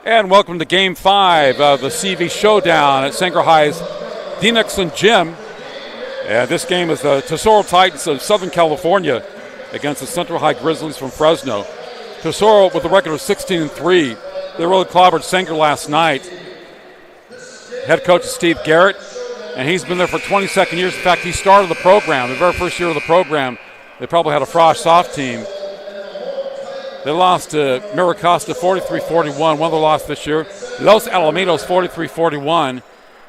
And welcome to Game 5 of the CV Showdown at Sanger High's Dinexon Gym. And this game is the Tesoro Titans of Southern California against the Central High Grizzlies from Fresno. Tesoro with a record of 16-3. They really clobbered Sanger last night. Head coach is Steve Garrett, and he's been there for 22nd years. In fact, he started the program. The very first year of the program, they probably had a Frosh soft team. They lost to Miracosta 43-41, one of the losses this year. Los Alamitos 43-41,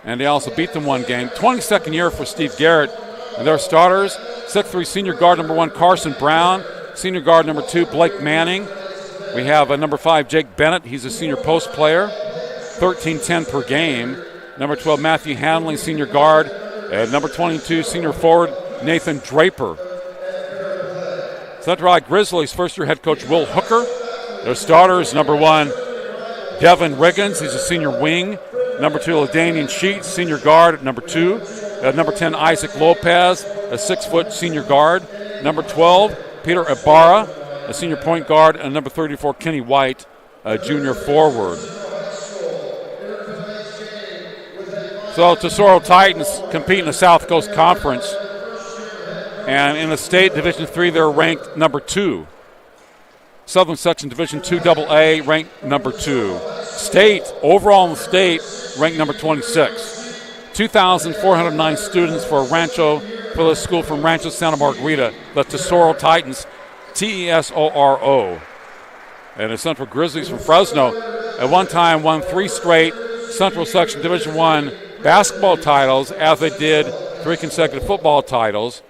and they also beat them one game. 22nd year for Steve Garrett. And their starters, 6'3" senior guard number 1, Carson Brown. Senior guard number 2, Blake Manning. We have number 5, Jake Bennett. He's a senior post player, 13-10 per game. Number 12, Matthew Hanley, senior guard. And number 22, senior forward, Nathan Draper. Central High Grizzlies first-year head coach Will Hooker. Their starters, number 1, Devin Riggins. He's a senior wing. Number 2, LaDamian Sheets, senior guard at number 2. Number 10, Isaac Lopez, a 6-foot senior guard. Number 12, Peter Ibarra, a senior point guard. And number 34, Kenny White, a junior forward. So Tesoro Titans compete in the South Coast Conference. And in the state Division III, they're ranked number 2. Southern Section Division II AA, ranked number 2. State, overall in the state, ranked number 26. 2,409 students for the school from Rancho Santa Margarita, the Tesoro Titans, Tesoro. And the Central Grizzlies from Fresno at one time won 3 straight Central Section Division I basketball titles, as they did 3 consecutive football titles.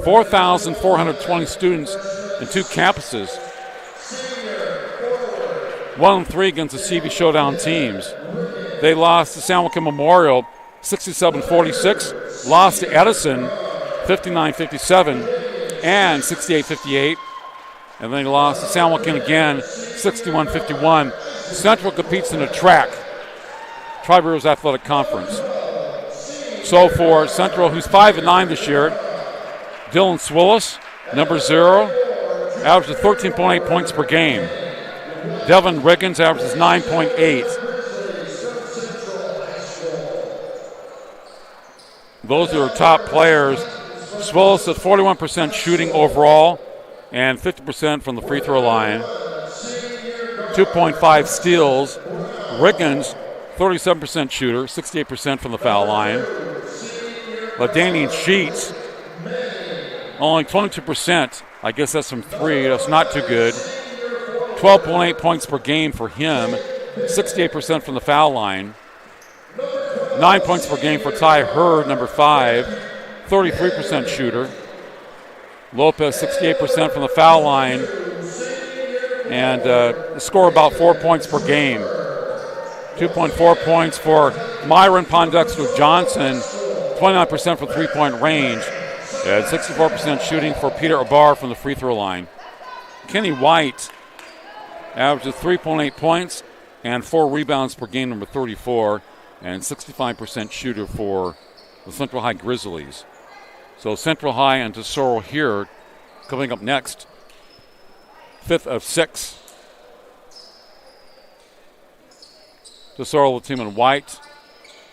4,420 students in 2 campuses. 1-3 against the CV Showdown teams. They lost to San Joaquin Memorial 67-46, lost to Edison 59-57 and 68-58. And then they lost to San Joaquin again, 61-51. Central competes in a track, Tri-Rivers Athletic Conference. So for Central, who's 5-9 this year, Dylan Swillis, number 0, averages 13.8 points per game. Devin Riggins averages 9.8. Those are top players. Swillis at 41% shooting overall, and 50% from the free throw line. 2.5 steals. Riggins, 37% shooter, 68% from the foul line. LaDainian Sheets, only 22%. I guess that's from 3. That's not too good. 12.8 points per game for him, 68% from the foul line. 9 points per game for Ty Hurd, number 5, 33% shooter. Lopez, 68% from the foul line, and score about 4 points per game. 2.4 points for Myron Pondexter Johnson, 29% from three-point range, and 64% shooting for Peter Abar from the free throw line. Kenny White averages 3.8 points and 4 rebounds per game, number 34, and 65% shooter for the Central High Grizzlies. So Central High and Tesoro here coming up next. 5th of 6. Tesoro, the team in white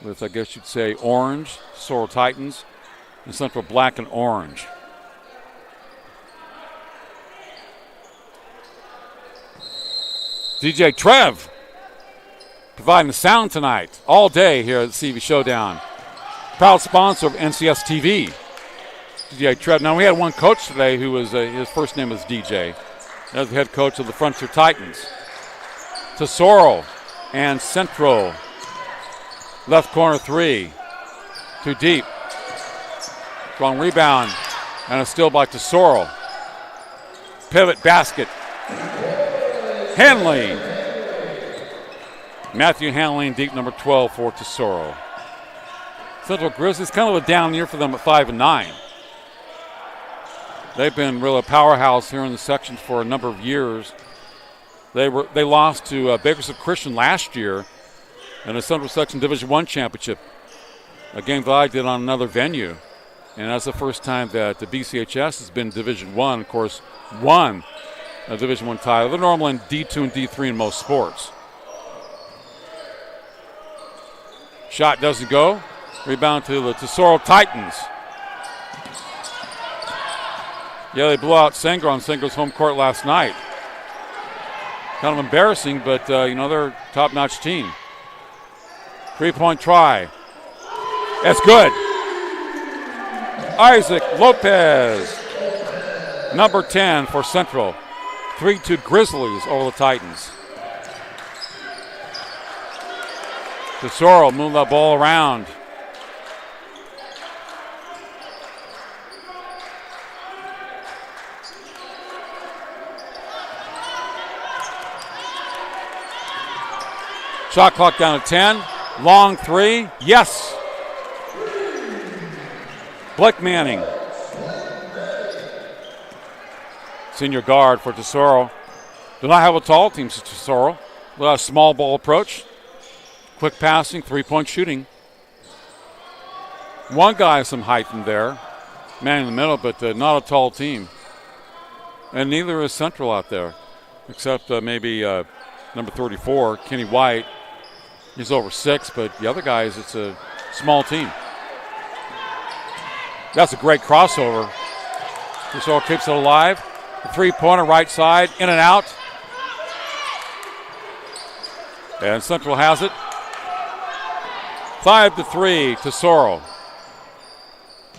with, I guess you'd say, orange. Tesoro Titans, and Central black and orange. DJ Trev providing the sound tonight, all day here at the CV Showdown. Proud sponsor of NCS TV. DJ Trev. Now, we had one coach today who was, his first name was DJ. That's the head coach of the Frontier Titans. Tesoro and Central. Left corner 3. Too deep. Strong rebound. And a steal by Tesoro. Pivot basket. Hanley. Matthew Hanley, deep, number 12 for Tesoro. Central Grizzlies, kind of a down year for them at 5-9. They've been really a powerhouse here in the section for a number of years. They lost to Bakersfield Christian last year in the Central Section Division I championship, a game that I did on another venue. And that's the first time that the BCHS has been Division I, of course, won a Division I title. They're normally in D2 and D3 in most sports. Shot doesn't go. Rebound to the Tesoro Titans. Yeah, they blew out Sangro on Sangro's home court last night. Kind of embarrassing, but, they're a top-notch team. 3-point try. That's good. Isaac Lopez, number 10 for Central. 3-2 Grizzlies over the Titans. Tesoro moved that ball around. Shot clock down to 10. Long 3. Yes. Blake Manning. Senior guard for Tesoro. Do not have a tall team, Tesoro. A small ball approach. Quick passing, 3-point shooting. One guy has some height in there. Man in the middle, but not a tall team. And neither is Central out there, except maybe number 34, Kenny White. He's over 6, but the other guys, it's a small team. That's a great crossover. Tesoro keeps it alive. The three-pointer right side, in and out. And Central has it. 5-3, Tesoro.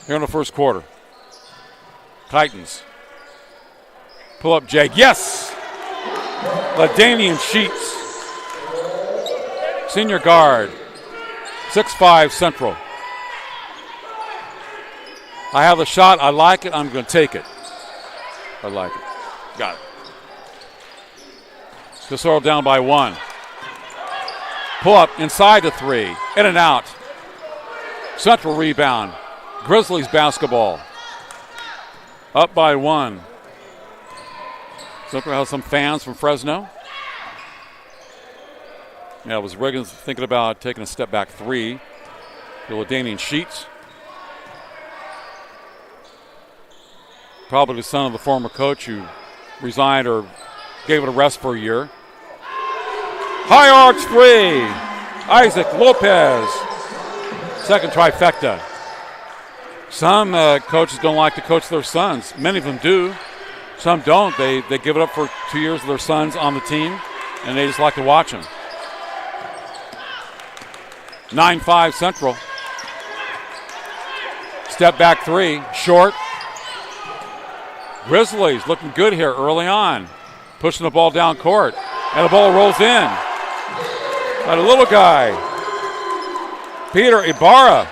Here in the first quarter. Titans. Pull up Jake. Yes! LaDainian Sheets. Senior guard. 6'5", Central. I have the shot. I like it. I'm going to take it. I like it. Got it. Tesoro down by 1. Pull up inside the 3. In and out. Central rebound. Grizzlies basketball. Up by 1. Central has some fans from Fresno. Yeah, it was Riggins thinking about taking a step back 3. The LaDainian Sheets. Probably the son of the former coach who resigned or gave it a rest for a year. High arch 3. Isaac Lopez. Second trifecta. Some coaches don't like to coach their sons. Many of them do. Some don't. They give it up for 2 years of their sons on the team, and they just like to watch them. 9-5 Central. Step back 3. Short. Grizzlies looking good here early on. Pushing the ball down court. And the ball rolls in. By the little guy. Peter Ibarra.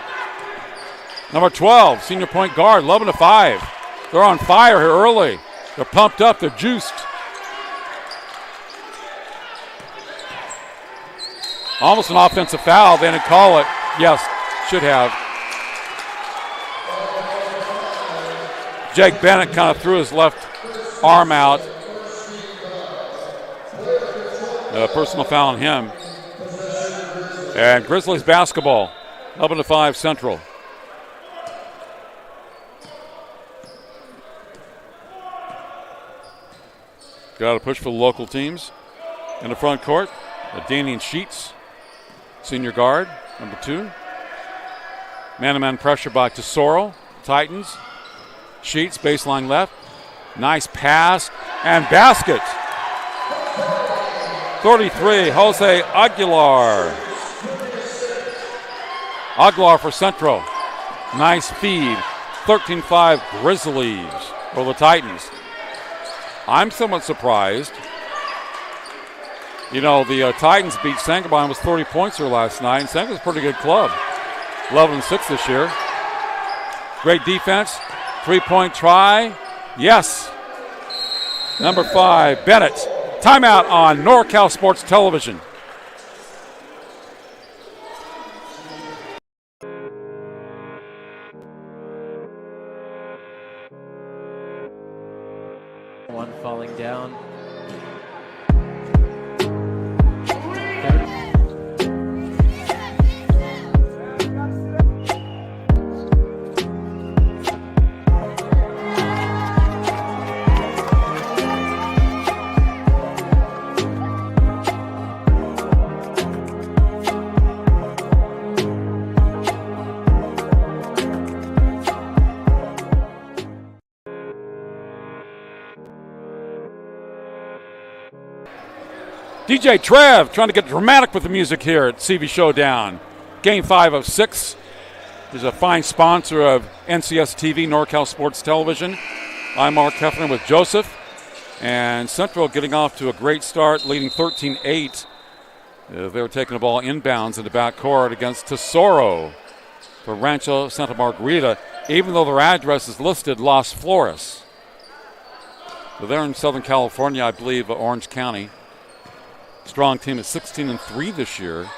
Number 12, senior point guard, 11-5. They're on fire here early. They're pumped up. They're juiced. Almost an offensive foul. They didn't call it. Yes, should have. Jake Bennett kind of threw his left arm out. Personal foul on him. And Grizzlies basketball, 11-5 Central. Got to push for the local teams. In the front court, LaDainian Sheets, senior guard, number 2. Man-to-man pressure by Tesoro, Titans. Sheets, baseline left. Nice pass and basket. 33, Jose Aguilar. Aguilar for Central. Nice feed. 13-5 Grizzlies for the Titans. I'm somewhat surprised. You know, the Titans beat Sangamon with 30 points here last night, and Sangamon's a pretty good club. 11-6 this year. Great defense. 3-point try. Yes. Number 5, Bennett. Timeout on NorCal Sports Television. One falling down. DJ Trev trying to get dramatic with the music here at CV Showdown. Game 5 of 6. He's a fine sponsor of NCS TV, NorCal Sports Television. I'm Mark Hefner with Joseph. And Central getting off to a great start, leading 13-8. They were taking the ball inbounds in the backcourt against Tesoro for Rancho Santa Margarita, even though their address is listed Las Flores. So they're in Southern California, I believe, Orange County. Strong team at 16-3 this year.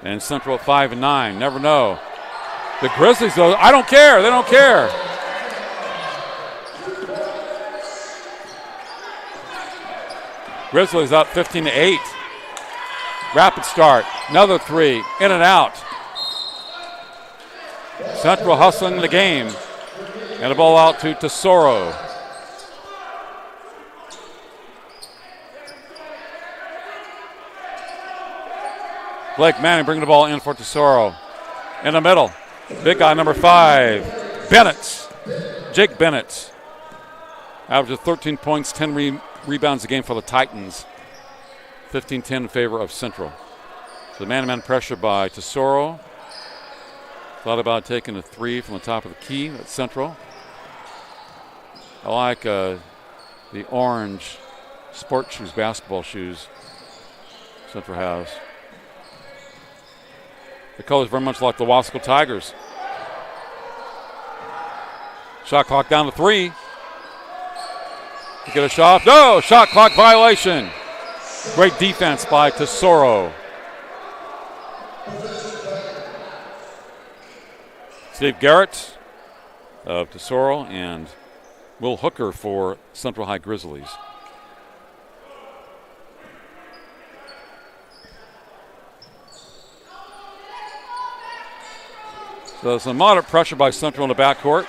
And Central at 5-9. Never know. The Grizzlies, though, I don't care. They don't care. Grizzlies up 15-8. Rapid start. Another 3. In and out. Central hustling the game. And the ball out to Tesoro. Blake Manning bringing the ball in for Tesoro. In the middle, big guy number 5, Bennett. Jake Bennett. Averages 13 points, 10 rebounds a game for the Titans. 15-10 in favor of Central. So man-to-man pressure by Tesoro. Thought about taking a three from the top of the key at Central. I like the orange sport shoes, basketball shoes Central has. The colors very much like the Wasco Tigers. Shot clock down to 3. You get a shot. No! Shot clock violation. Great defense by Tesoro. Steve Garrett of Tesoro and Will Hooker for Central High Grizzlies. So some moderate pressure by Central in the backcourt.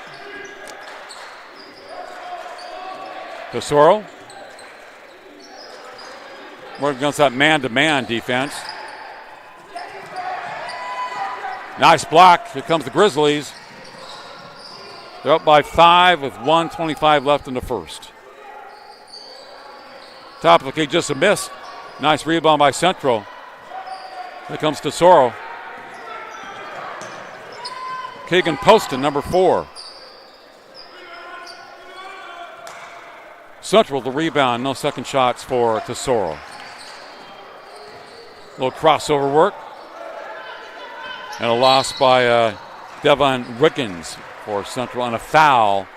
Tesoro working against that man-to-man defense. Nice block. Here comes the Grizzlies. They're up by 5 with 1:25 left in the first. Top of the key, just a miss. Nice rebound by Central. Here comes Tesoro. Keegan Poston, number 4. Central the rebound, no second shots for Tesoro. A little crossover work. And a loss by Devon Riggins for Central and a foul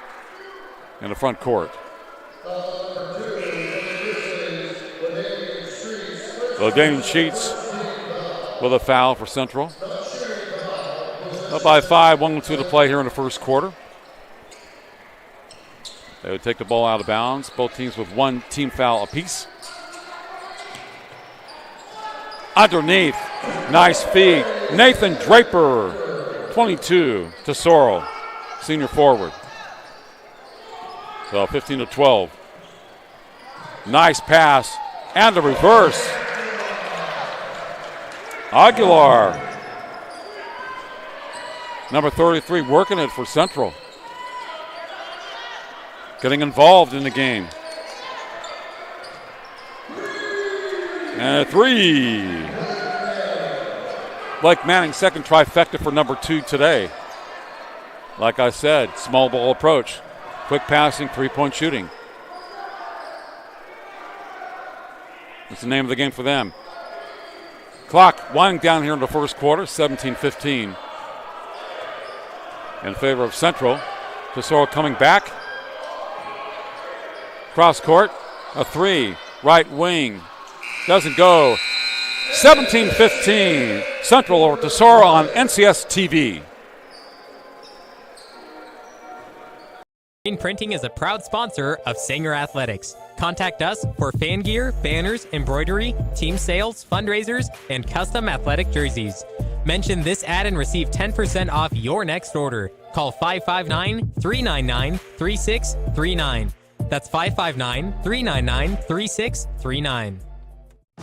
in the front court. So Damian Sheets with a foul for Central. Up by 5, 1-2 to play here in the first quarter. They would take the ball out of bounds. Both teams with 1 team foul apiece. Underneath, nice feed. Nathan Draper, 22, Tesoro, senior forward. So 15-12. Nice pass and the reverse. Aguilar, number 33, working it for Central. Getting involved in the game. And a 3. Blake Manning, second trifecta for number 2 today. Like I said, small ball approach. Quick passing, three-point shooting. That's the name of the game for them. Clock winding down here in the first quarter, 17-15. In favor of Central. Tesoro coming back. Cross court, a 3, right wing. Doesn't go. 17-15. Central over Tesoro on NCS TV. Green Printing is a proud sponsor of Sanger Athletics. Contact us for fan gear, banners, embroidery, team sales, fundraisers, and custom athletic jerseys. Mention this ad and receive 10% off your next order. Call 559-399-3639. That's 559-399-3639.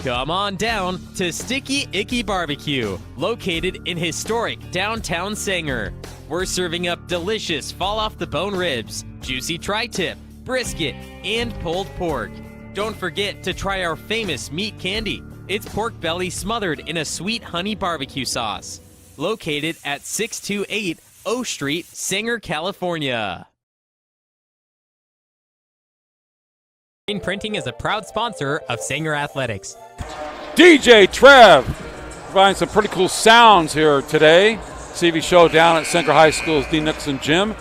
Come on down to Sticky Icky Barbecue, located in historic downtown Sanger. We're serving up delicious fall-off-the-bone ribs, juicy tri-tip, brisket, and pulled pork. Don't forget to try our famous meat candy. It's pork belly smothered in a sweet honey barbecue sauce. Located at 628 O Street, Sanger, California. Green Printing is a proud sponsor of Sanger Athletics. DJ Trev providing some pretty cool sounds here today. CV Showdown at Sanger High School's D. Nixon Gym.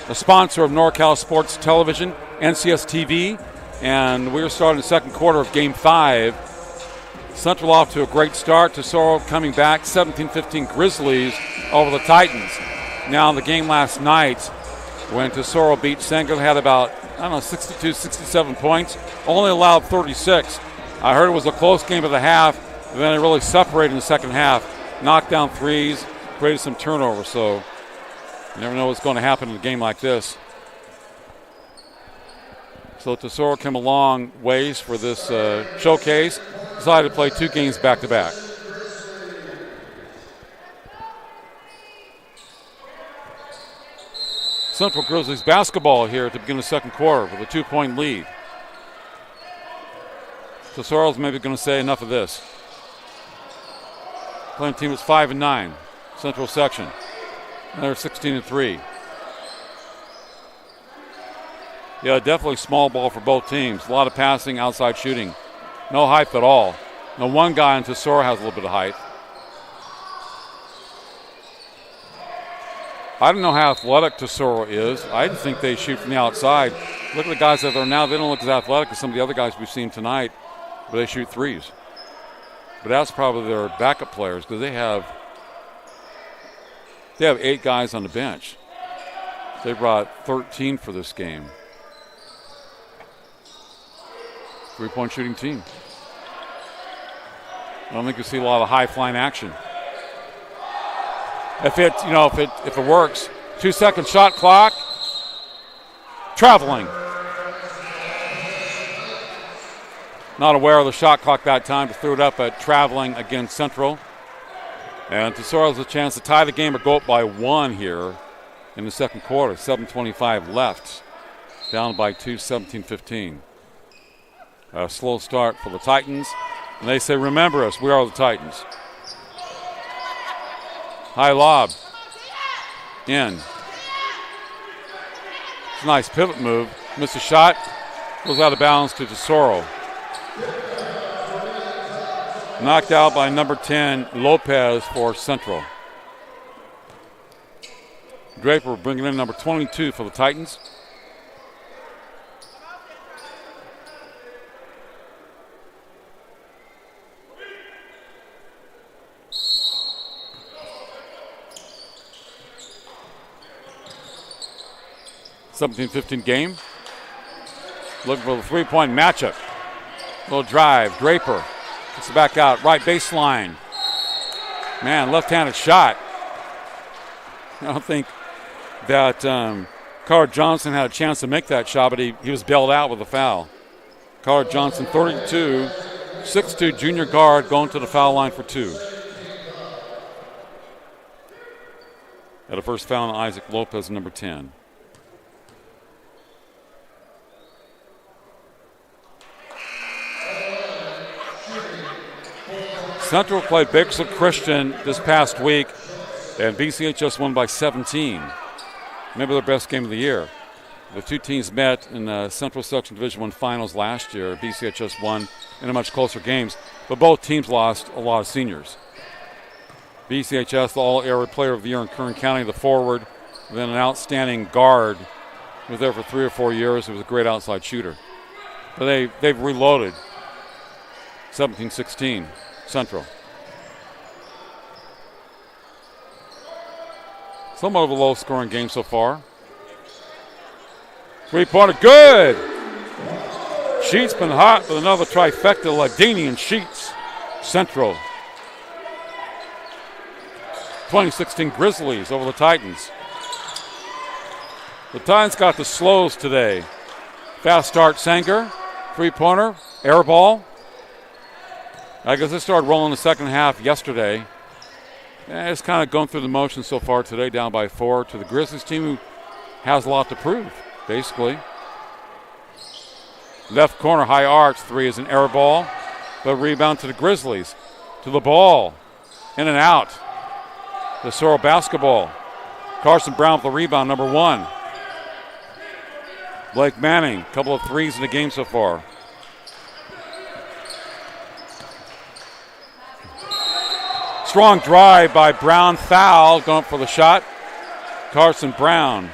A sponsor of NorCal Sports Television, NCS TV. And we're starting the second quarter of Game 5. Central off to a great start. Tesoro coming back, 17-15 Grizzlies over the Titans. Now the game last night when Tesoro beat Sanger, had about 62, 67 points, only allowed 36. I heard it was a close game at the half, and then it really separated in the second half. Knocked down threes, created some turnovers, so you never know what's going to happen in a game like this. So Tesoro came a long ways for this showcase. Decided to play 2 games back-to-back. Central Grizzlies basketball here at the beginning of the second quarter with a 2-point lead. Tesoro's maybe going to say enough of this. Playing team is 5-9, Central section. And they're 16-3. Yeah, definitely small ball for both teams. A lot of passing, outside shooting. No height at all. Now one guy in Tesoro has a little bit of height. I don't know how athletic Tesoro is. I think they shoot from the outside. Look at the guys that are there now. They don't look as athletic as some of the other guys we've seen tonight, but they shoot threes. But that's probably their backup players because they have 8 guys on the bench. They brought 13 for this game. 3-point shooting team. I don't think you'll see a lot of high-flying action. If it works, 2-second shot clock. Traveling. Not aware of the shot clock that time to throw it up at traveling against Central. And Tesoro has a chance to tie the game or go up by 1 here in the second quarter. 7:25 left. Down by 2, 17-15. A slow start for the Titans. And they say, remember us, we are the Titans. High lob. In. It's a nice pivot move. Missed a shot. Goes out of bounds to Tesoro. Knocked out by number 10, Lopez for Central. Draper bringing in number 22 for the Titans. (17-15) game. Looking for the three-point matchup. Little drive. Draper gets it back out. Right baseline. Man, left-handed shot. I don't think that Carter Johnson had a chance to make that shot, but he was bailed out with a foul. Carter Johnson, 32, 6'2", junior guard, going to the foul line for 2. At a first foul on Isaac Lopez, number 10. Central played Bakersfield Christian this past week, and BCHS won by 17. Maybe their best game of the year. The two teams met in the Central Section Division I Finals last year. BCHS won in a much closer games, but both teams lost a lot of seniors. BCHS, the All-Area Player of the Year in Kern County, the forward, and then an outstanding guard. He was there for 3 or 4 years. He was a great outside shooter. But they've reloaded. 17-16. Central. Somewhat of a low-scoring game so far. Three-pointer, good! Sheets been hot with another trifecta. Ladini and Sheets. Central. 2016 Grizzlies over the Titans. The Titans got the slows today. Fast start, Sanger. Three-pointer, air ball. I guess they started rolling the second half yesterday. It's kind of going through the motions so far today, down by 4 to the Grizzlies team, who has a lot to prove, basically. Left corner, high arch, 3 is an air ball, but rebound to the Grizzlies. To the ball, in and out. Tesoro basketball. Carson Brown with the rebound, number 1. Blake Manning, a couple of threes in the game so far. Strong drive by Brown, foul, going up for the shot. Carson Brown.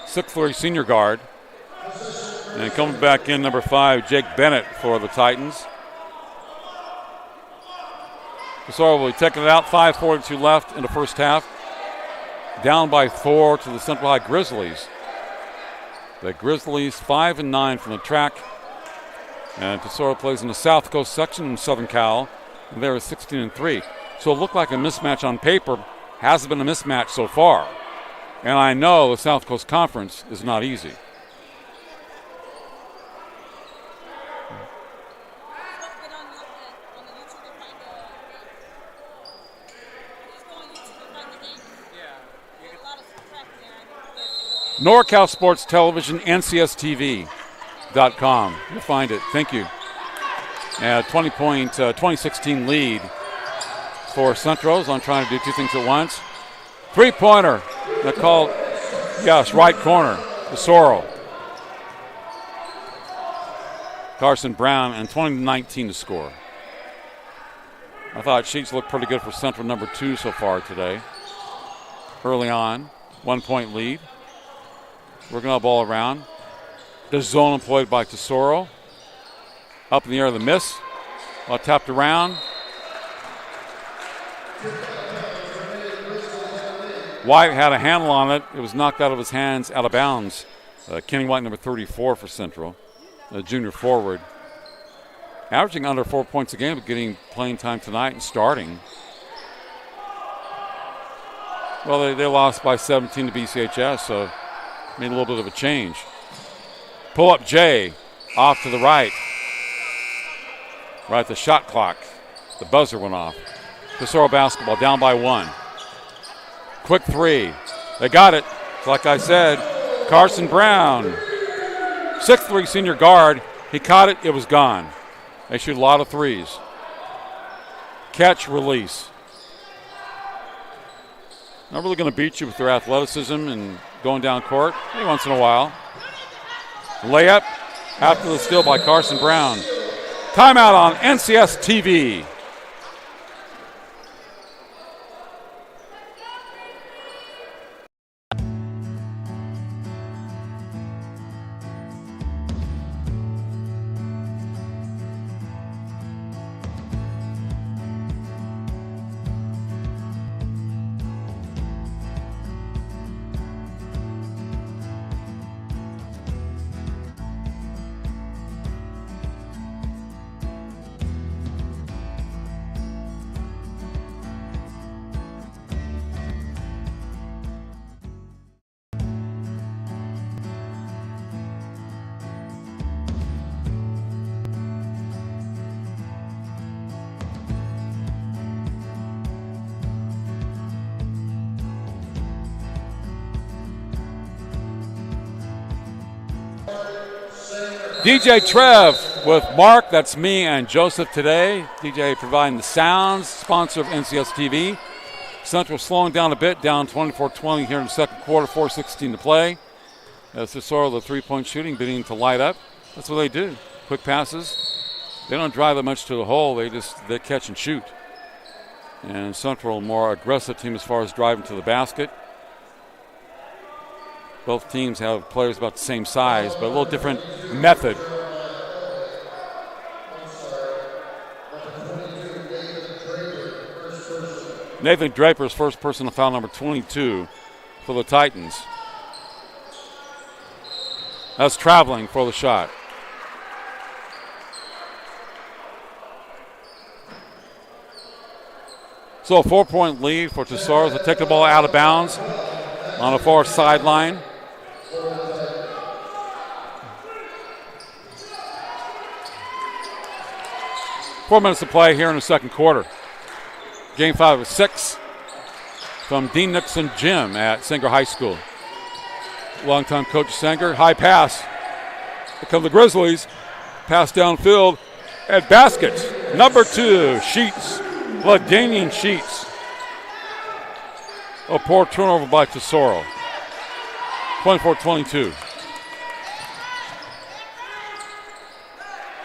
6'3" senior guard. And coming back in, number 5, Jake Bennett for the Titans. Tesoro will be taking it out, 5:42 left in the first half. Down by 4 to the Central High Grizzlies. The Grizzlies 5-9 from the track. And Tesoro plays in the South Coast section in Southern Cal, and they're 16-3. So it looked like a mismatch on paper. Hasn't been a mismatch so far. And I know the South Coast Conference is not easy. NorCal Sports Television, NCSTV.com. You'll find it. Thank you. 2016 lead for Centros on trying to do two things at once. Three-pointer. They're called, yes, right corner. Tesoro. Carson Brown, and 20-19 to score. I thought Sheets looked pretty good for Central number 2 so far today. Early on, 1-point lead. Working the ball around. The zone employed by Tesoro. Up in the air, the miss. Well, tapped around. White had a handle on it. It was knocked out of his hands, out of bounds. Kenny White, number 34 for Central, the junior forward. Averaging under 4 points a game, but getting playing time tonight and starting. Well, they lost by 17 to BCHS, so made a little bit of a change. Pull up Jay, off to the right. Right at the shot clock. The buzzer went off. Tesoro basketball down by 1. Quick three. They got it. Like I said, Carson Brown, 6'3" senior guard. He caught it. It was gone. They shoot a lot of threes. Catch, release. Not really going to beat you with their athleticism and going down court. Maybe once in a while. Layup after the steal by Carson Brown. Timeout on NCS TV. DJ Trev with Mark, that's me, and Joseph today. DJ providing the sounds, sponsor of NCS TV. Central slowing down a bit, down 24-20 here in the second quarter, 4:16 to play. As Tesoro, the three-point shooting, beginning to light up. That's what they do. Quick passes. They don't drive that much to the hole. They catch and shoot. And Central, a more aggressive team as far as driving to the basket. Both teams have players about the same size, but a little different method. Nathan Draper's first personal foul, number 22 for the Titans. That's traveling for the shot. So a 4-point lead for Tesoro. They take the ball out of bounds on the far sideline. Four minutes to play here in the second quarter. Game 5 of 6 from Dean Nixon Gym at Sanger High School. Longtime coach Sanger. High pass. Here come the Grizzlies. Pass downfield at basket. Number 2, Sheets. Ladanian Sheets. A poor turnover by Tesoro. 24-22.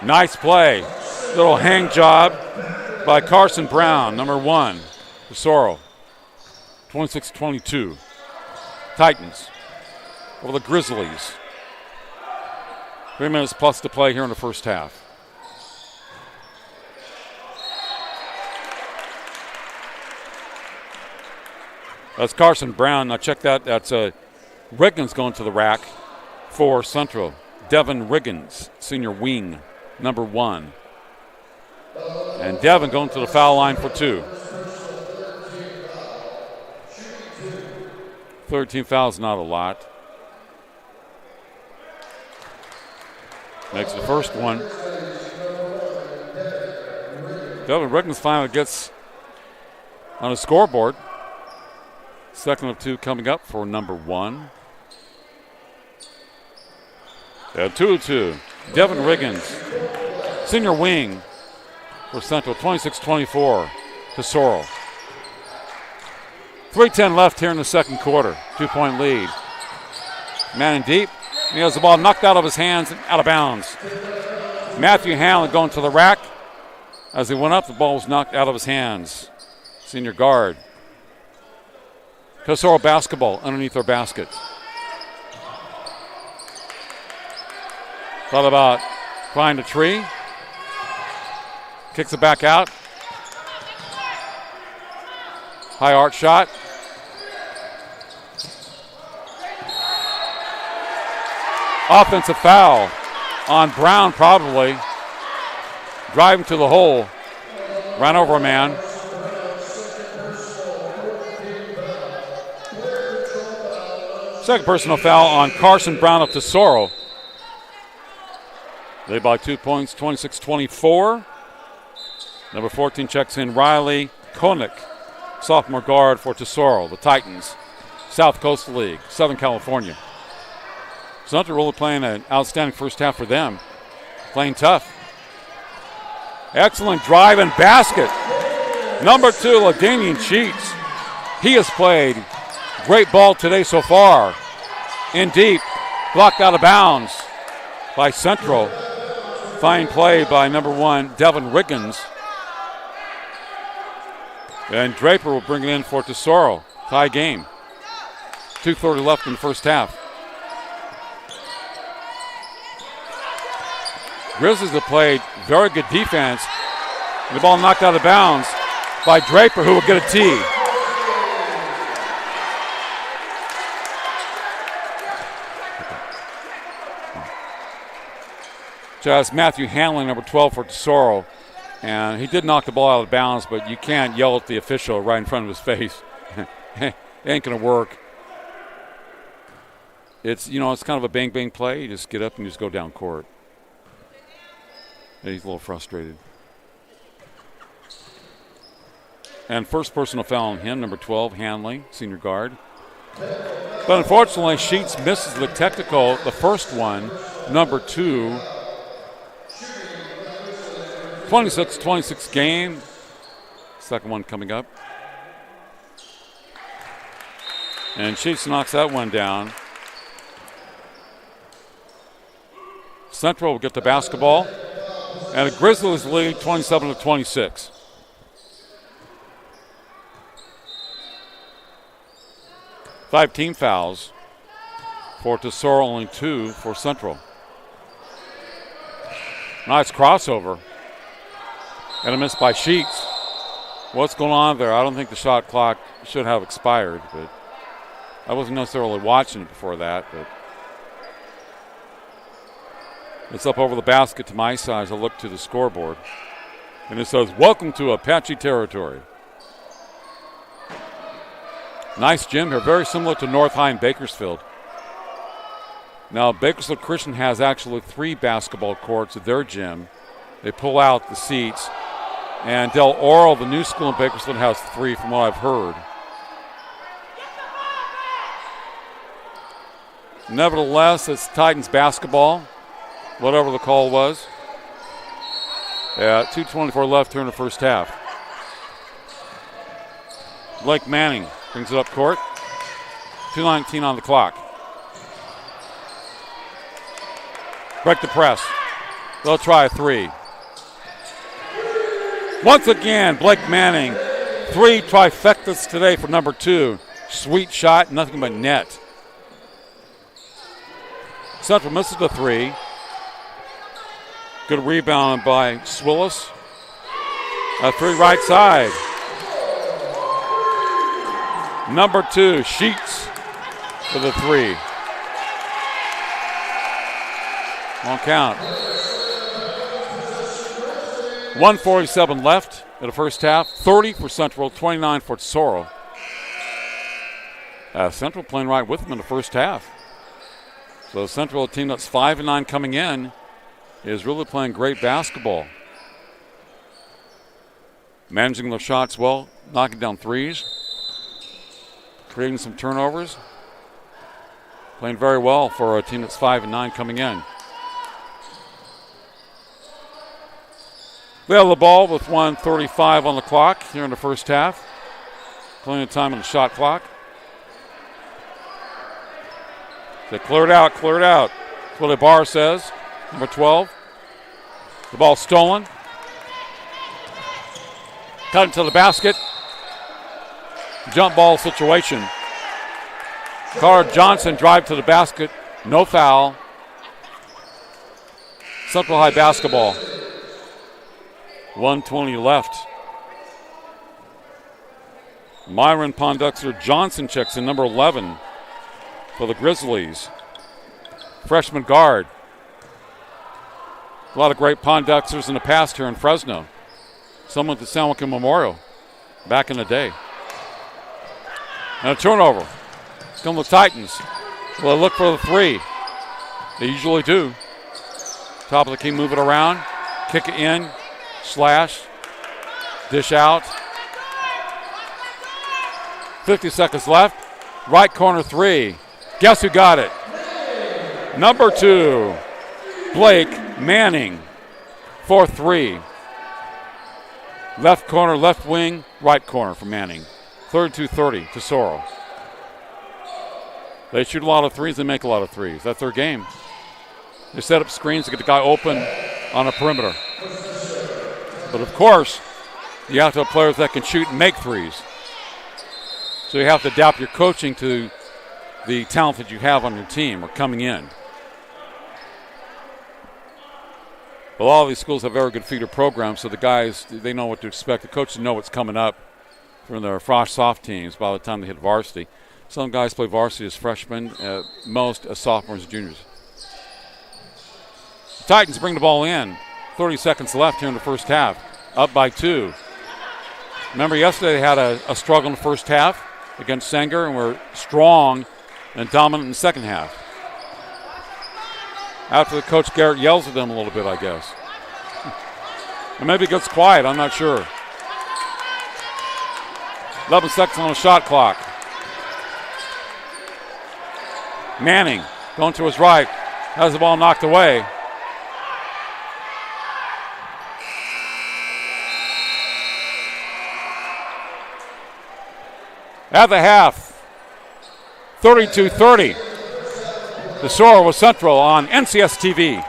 Nice play. Little hang job by Carson Brown, number 1, Tesoro. 26-22. Titans over the Grizzlies. 3 minutes plus to play here in the first half. That's Carson Brown. Now check that. That's Riggins going to the rack for Central. Devin Riggins, senior wing, number 1. And Devin going to the foul line for 2. 13 fouls, not a lot. Makes the first one. Devin Riggins finally gets on the scoreboard. Second of 2 coming up for number 1. At 2-2, Devin Riggins, senior wing for Central, 26-24, Tesoro. 3:10 left here in the second quarter, 2-point lead. Manning deep, he has the ball knocked out of his hands and out of bounds. Matthew Hanlon going to the rack. As he went up, the ball was knocked out of his hands. Senior guard. Tesoro basketball underneath their basket. Thought about climbing a tree. Kicks it back out. High arc shot. Offensive foul on Brown, probably. Driving to the hole. Ran over a man. Second personal foul on Carson Brown of Tesoro. They by 2 points, 26-24. Number 14 checks in Riley Koenig, sophomore guard for Tesoro, the Titans, South Coastal League, Southern California. Central really playing an outstanding first half for them. Playing tough. Excellent drive and basket. Number 2, LaDamian Sheets. He has played great ball today so far. In deep, blocked out of bounds by Central. Fine play by number 1, Devin Riggins. And Draper will bring it in for Tesoro. Tie game. 2:30 left in the first half. Grizzlies have played very good defense. And the ball knocked out of bounds by Draper, who will get a tee. Just Matthew Hanlon, number 12 for Tesoro. And he did knock the ball out of bounds, but you can't yell at the official right in front of his face. It ain't going to work. It's kind of a bang-bang play. You just get up and you just go down court. And he's a little frustrated. And first personal foul on him, number 12, Hanley, senior guard. But unfortunately, Sheets misses the technical, the first one, number 2. 26-26 game. Second one coming up. And Sheets knocks that one down. Central will get the basketball. And the Grizzlies lead 27-26. Five team fouls for Tesoro, only 2 for Central. Nice crossover. And a miss by Sheets. What's going on there? I don't think the shot clock should have expired, but I wasn't necessarily watching it before that. But it's up over the basket to my side as I look to the scoreboard. And it says, "Welcome to Apache territory." Nice gym here, very similar to North High in Bakersfield. Now, Bakersfield Christian has actually 3 basketball courts at their gym. They pull out the seats. And Del Oro, the new school in Bakersfield, has 3 from what I've heard. Nevertheless, it's Titans basketball, whatever the call was. 2:24 left here in the first half. Blake Manning brings it up court. 2:19 on the clock. Break the press. They'll try a 3. Once again, Blake Manning, 3 trifectas today for number 2. Sweet shot, nothing but net. Central misses the 3. Good rebound by Swillis. A 3 right side. Number 2, Sheets for the 3. Won't count. 1:47 left in the first half. 30 for Central, 29 for Tesoro. Central playing right with them in the first half. So Central, a team that's 5-9 coming in, is really playing great basketball. Managing the shots well, knocking down 3s, creating some turnovers. Playing very well for a team that's 5-9 coming in. They have the ball with 1:35 on the clock here in the first half. Plenty of time on the shot clock. They clear it out, clear it out. That's what Ibarra says, number 12. The ball stolen. Cut into the basket. Jump ball situation. Carter Johnson drive to the basket. No foul. Central High basketball. 1:20 left. Myron Pondexter Johnson checks in, number 11 for the Grizzlies. Freshman guard. A lot of great Pondexters in the past here in Fresno. Some went to San Joaquin Memorial back in the day. And a turnover. Come the Titans. Well, they look for the three. They usually do. Top of the key, move it around. Kick it in. Slash. Dish out. 50 seconds left. Right corner three. Guess who got it? Number 2, Blake Manning for 3. Left corner, left wing, right corner for Manning. 32-30, Tesoro. They shoot a lot of threes, they make a lot of threes. That's their game. They set up screens to get the guy open on a perimeter. But of course, you have to have players that can shoot and make threes. So you have to adapt your coaching to the talent that you have on your team or coming in. A lot of these schools have very good feeder programs, so the guys, they know what to expect. The coaches know what's coming up from their frosh soft teams by the time they hit varsity. Some guys play varsity as freshmen, most as sophomores and juniors. The Titans bring the ball in. 30 seconds left here in the first half. Up by 2. Remember yesterday they had a struggle in the first half against Sanger and were strong and dominant in the second half. After the coach Garrett yells at them a little bit, I guess. Or maybe it gets quiet, I'm not sure. 11 seconds on the shot clock. Manning going to his right. Has the ball knocked away. At the half, 32-30. Tesoro was Central on NCS TV.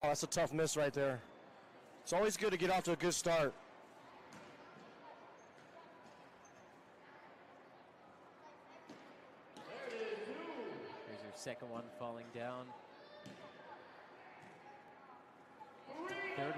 Oh, that's a tough miss right there. It's always good to get off to a good start. Here's your second one falling down. Third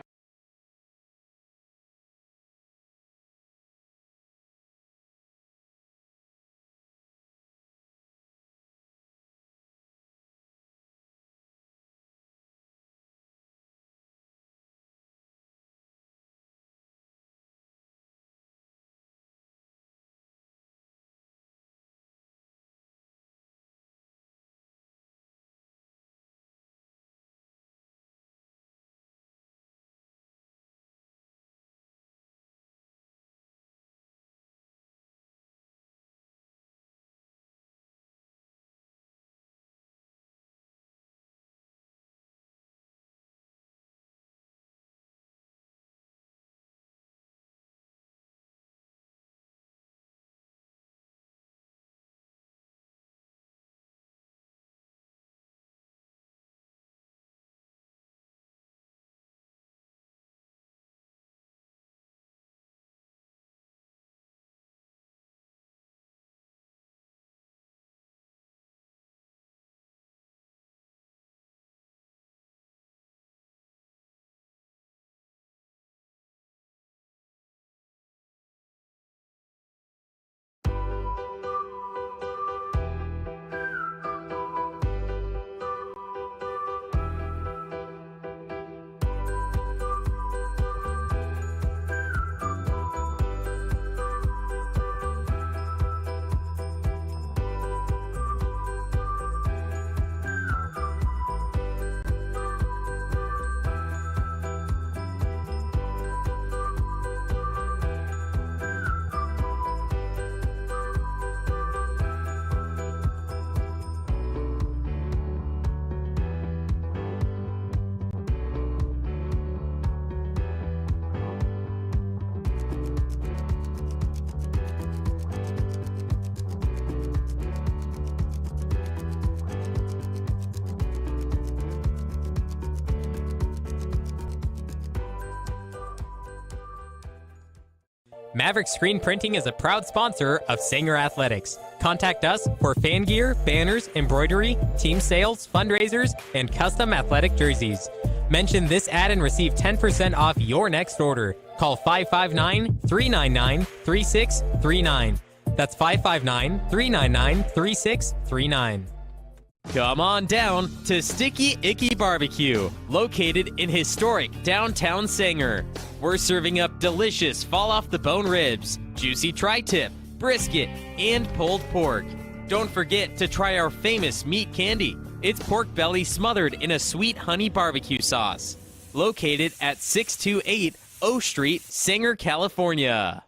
Maverick Screen Printing is a proud sponsor of Sanger Athletics. Contact us for fan gear, banners, embroidery, team sales, fundraisers, and custom athletic jerseys. Mention this ad and receive 10% off your next order. Call 559-399-3639. That's 559-399-3639. Come on down to Sticky Icky Barbecue, located in historic downtown Sanger. We're serving up delicious fall-off-the-bone ribs, juicy tri-tip, brisket, and pulled pork. Don't forget to try our famous meat candy. It's pork belly smothered in a sweet honey barbecue sauce. Located at 628 O Street, Sanger, California.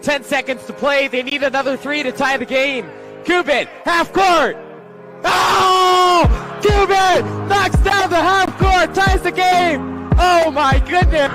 Ten seconds to play. They need another three to tie the game. Cuban, half court. Oh! Cuban knocks down the half court, ties the game. Oh my goodness.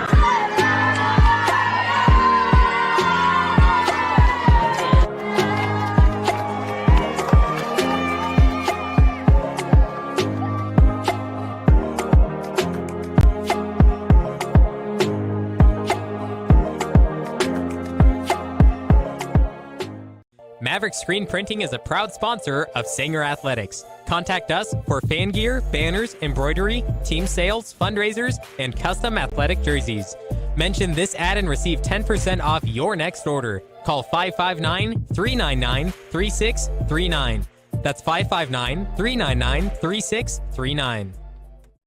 Maverick Screen Printing is a proud sponsor of Sanger Athletics. Contact us for fan gear, banners, embroidery, team sales, fundraisers, and custom athletic jerseys. Mention this ad and receive 10% off your next order. Call 559-399-3639. That's 559-399-3639.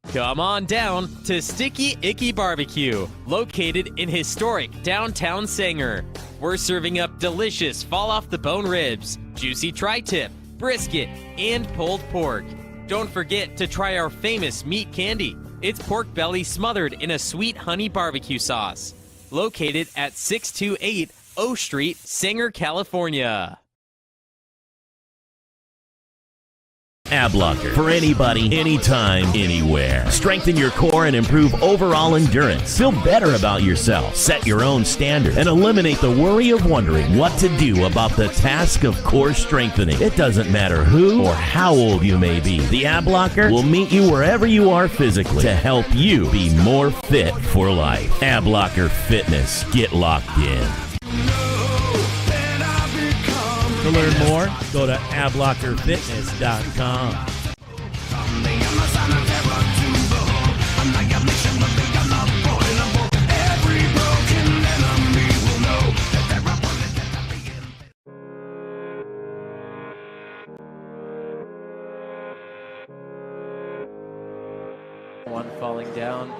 Come on down to Sticky Icky Barbecue, located in historic downtown Sanger. We're serving up delicious fall-off-the-bone ribs, juicy tri-tip, brisket, and pulled pork. Don't forget to try our famous meat candy. It's pork belly smothered in a sweet honey barbecue sauce. Located at 628 O Street, Sanger, California. Ab Locker. For anybody, anytime, anywhere. Strengthen your core and improve overall endurance. Feel better about yourself. Set your own standard and eliminate the worry of wondering what to do about the task of core strengthening. It doesn't matter who or how old you may be. The Ab Locker will meet you wherever you are physically to help you be more fit for life. Ab Locker Fitness. Get locked in. To learn more, go to ablockerfitness.com. One falling down.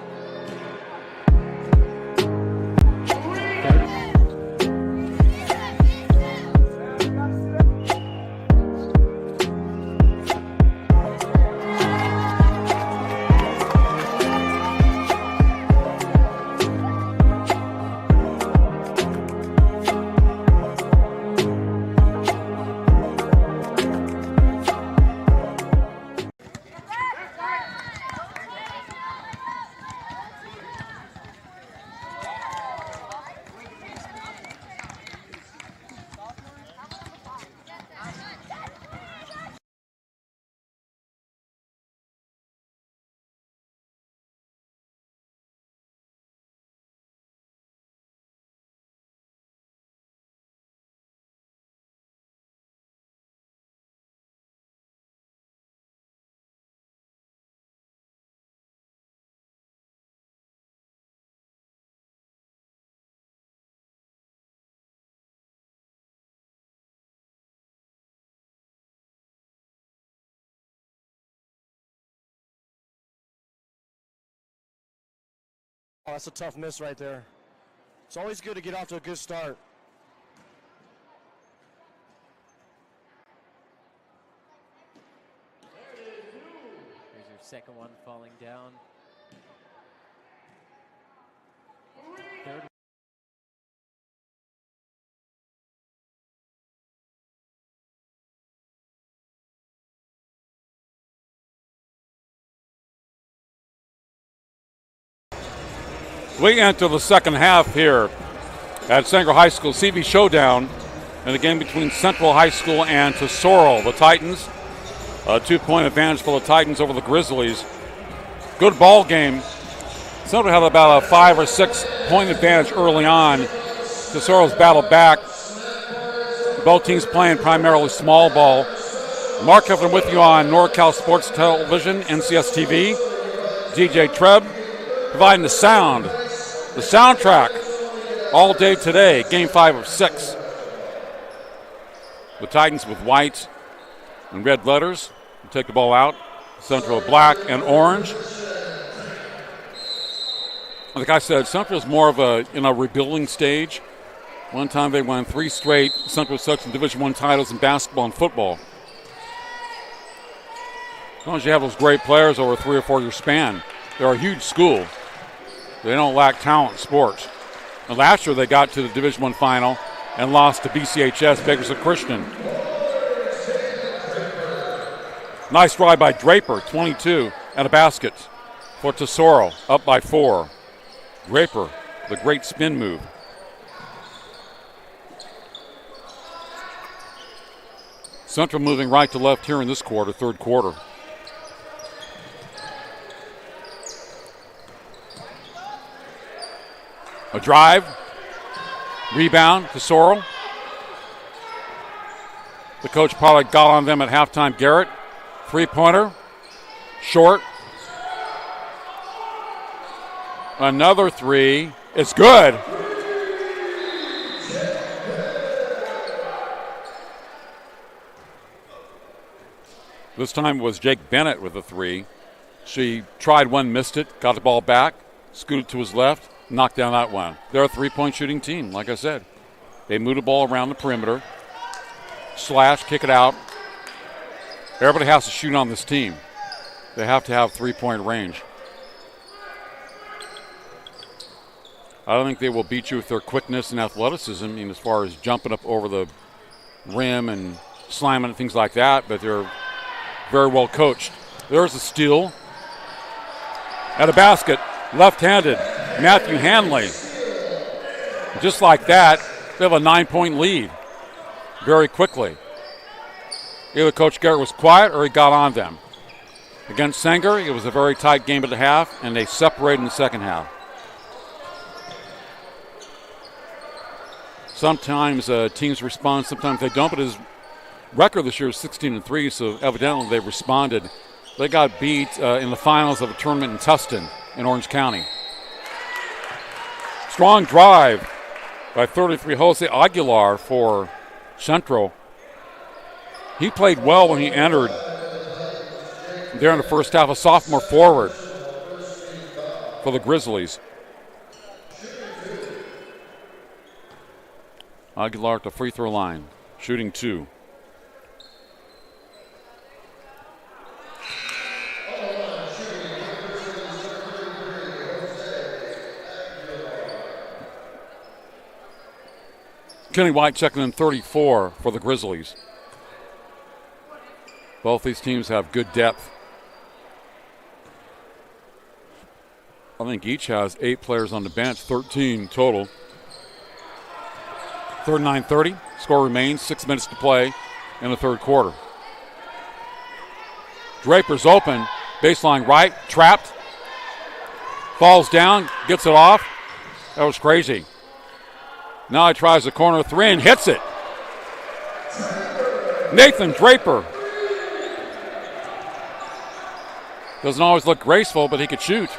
Oh, that's a tough miss right there. It's always good to get off to a good start. Here's your second one falling down. Third. We enter the second half here at Sanger High School CV Showdown in the game between Central High School and Tesoro. The Titans, a 2-point advantage for the Titans over the Grizzlies. Good ball game. Central had about a 5 or 6 point advantage early on. Tesoro's battled back. Both teams playing primarily small ball. Mark Heffernan with you on NorCal Sports Television, NCS TV. DJ Treb providing the sound, the soundtrack all day today, game 5 of 6. The Titans with white and red letters. Take the ball out. Central black and orange. Like I said, Central is more of a rebuilding stage. One time they won 3 straight Central Section Division I titles in basketball and football. As long as you have those great players over a 3 or 4 year span, they're a huge school. They don't lack talent in sports. And last year they got to the Division I final and lost to BCHS Bakersfield Christian. Nice drive by Draper, 22, and a basket for Tesoro, up by 4. Draper, the great spin move. Central moving right to left here in this quarter, third quarter. A drive, rebound to Sorrell. The coach probably got on them at halftime. Garrett, 3-pointer, short. Another 3, it's good. This time it was Jake Bennett with a 3. She tried one, missed it, got the ball back, scooted to his left, knocked down that one. They're a 3-point shooting team, like I said. They move the ball around the perimeter, slash, kick it out. Everybody has to shoot on this team. They have to have 3-point range. I don't think they will beat you with their quickness and athleticism, as far as jumping up over the rim and slamming and things like that, but they're very well coached. There's a steal. At a basket, left-handed, Matthew Hanley. Just like that, they have a 9-point lead very quickly. Either Coach Garrett was quiet or he got on them. Against Sanger, it was a very tight game at the half, and they separated in the second half. Sometimes teams respond, sometimes they don't, but his record this year is 16-3, so evidently they responded. They got beat in the finals of a tournament in Tustin in Orange County. Strong drive by 33 Jose Aguilar for Central. He played well when he entered there in the first half, a sophomore forward for the Grizzlies. Aguilar at the free throw line, shooting 2. Kenny White checking in 34 for the Grizzlies. Both these teams have good depth. I think each has 8 players on the bench, 13 total. 39-30. Score remains, 6 minutes to play in the third quarter. Draper's open, baseline right, trapped. Falls down, gets it off. That was crazy. Now he tries the corner 3 and hits it. Nathan Draper. Doesn't always look graceful, but he could shoot.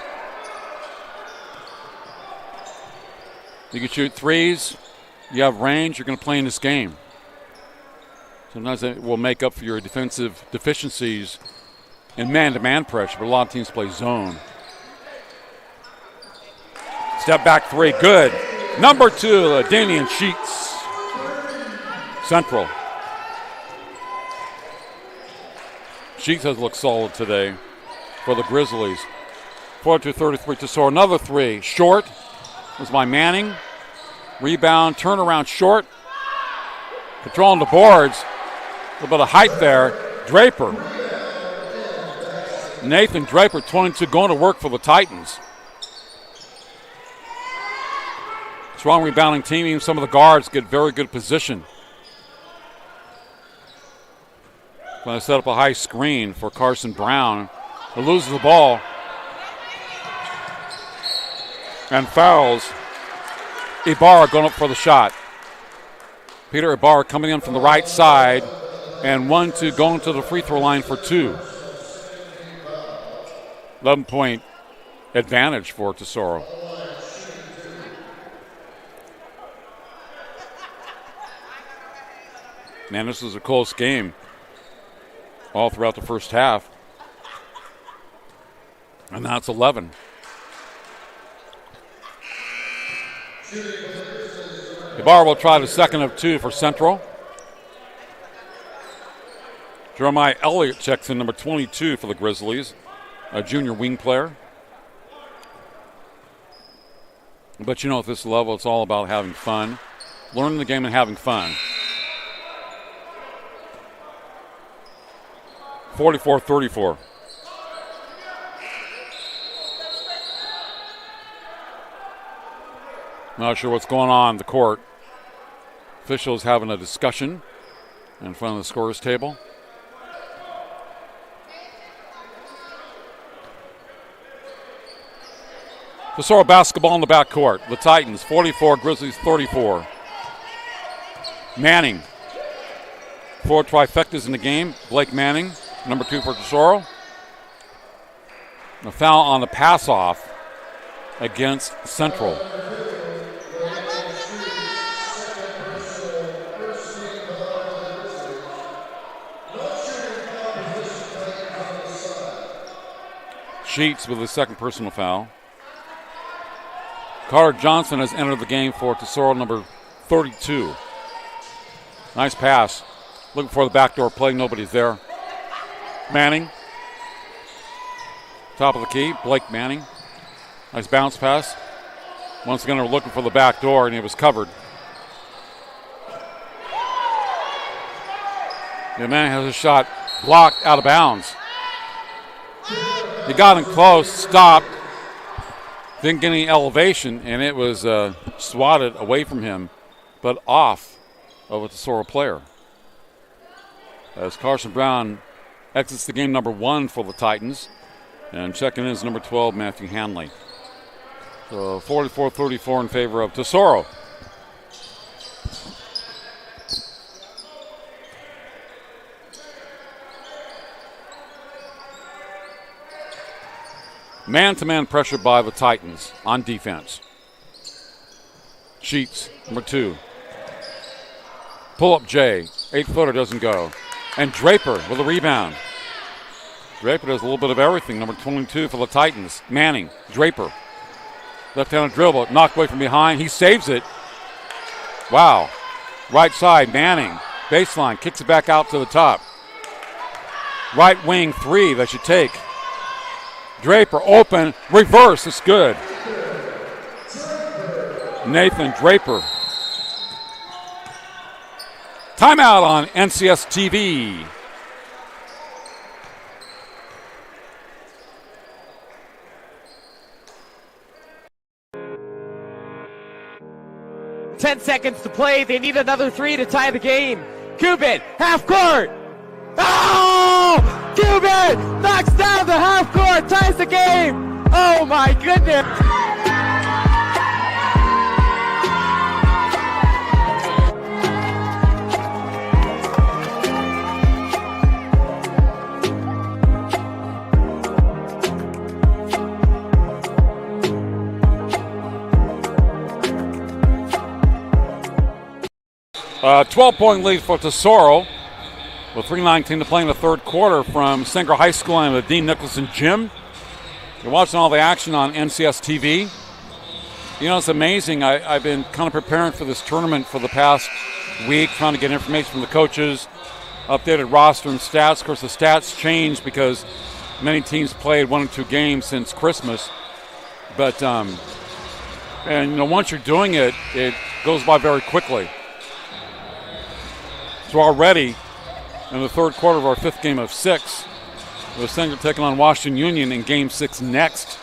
You can shoot threes. You have range. You're going to play in this game. Sometimes it will make up for your defensive deficiencies in man-to-man pressure, but a lot of teams play zone. Step back three, good. Number 2, Damian Sheets. Central. Sheets has looked solid today for the Grizzlies. 42-33 Tesoro. Another three. Short was by Manning. Rebound, turnaround short. Controlling the boards. A little bit of height there. Draper. Nathan Draper, 22, going to work for the Titans. Strong rebounding team. Even some of the guards get very good position. Going to set up a high screen for Carson Brown, who loses the ball and fouls. Ibarra going up for the shot. Peter Ibarra coming in from the right side, and 1-2 going to the free throw line for 2. 11-point advantage for Tesoro. Man, this was a close game all throughout the first half. And now it's 11. Ibarra will try the second of 2 for Central. Jeremiah Elliott checks in, number 22 for the Grizzlies, a junior wing player. But you know, at this level, it's all about having fun, learning the game and having fun. 44-34. Not sure what's going on in the court. Officials having a discussion in front of the scorer's table. Tesoro basketball in the backcourt. The Titans, 44, Grizzlies, 34. Manning. 4 trifectas in the game. Blake Manning, number 2 for Tesoro. A foul on the pass-off against Central. Sheets with his second personal foul. Carter Johnson has entered the game for Tesoro, number 32. Nice pass. Looking for the backdoor play. Nobody's there. Manning. Top of the key. Blake Manning. Nice bounce pass. Once again, they're looking for the back door, and it was covered. The man has a shot blocked out of bounds. He got him close, stopped, didn't get any elevation, and it was swatted away from him, but off of a Tesoro player. As Carson Brown exits the game, number 1 for the Titans, and checking in is number 12, Matthew Hanley. So 44-34 in favor of Tesoro. Man-to-man pressure by the Titans on defense. Sheets, number 2. Pull-up J. 8-footer doesn't go. And Draper with a rebound. Draper does a little bit of everything. Number 22 for the Titans. Manning, Draper. Left-handed dribble, knocked away from behind. He saves it. Wow. Right side, Manning. Baseline, kicks it back out to the top. Right wing 3 that should take. Draper open, reverse, it's good. Nathan Draper. Timeout on NCS TV. Ten seconds to play. They need another 3 to tie the game. Cuban, half court. Oh! Cuban knocks down the half court, ties the game. Oh my goodness. A 12-point lead for Tesoro with 3:19 to play in the third quarter from Sanger High School and the Dean Nicholson Gym. You're watching all the action on NCS TV. You know, it's amazing. I've been kind of preparing for this tournament for the past week, trying to get information from the coaches, updated roster and stats. Of course, the stats changed because many teams played 1 or 2 games since Christmas. But, and you know, once you're doing it, it goes by very quickly. So already in the third quarter of our 5th game of 6, we're taking on Washington Union in Game 6 next,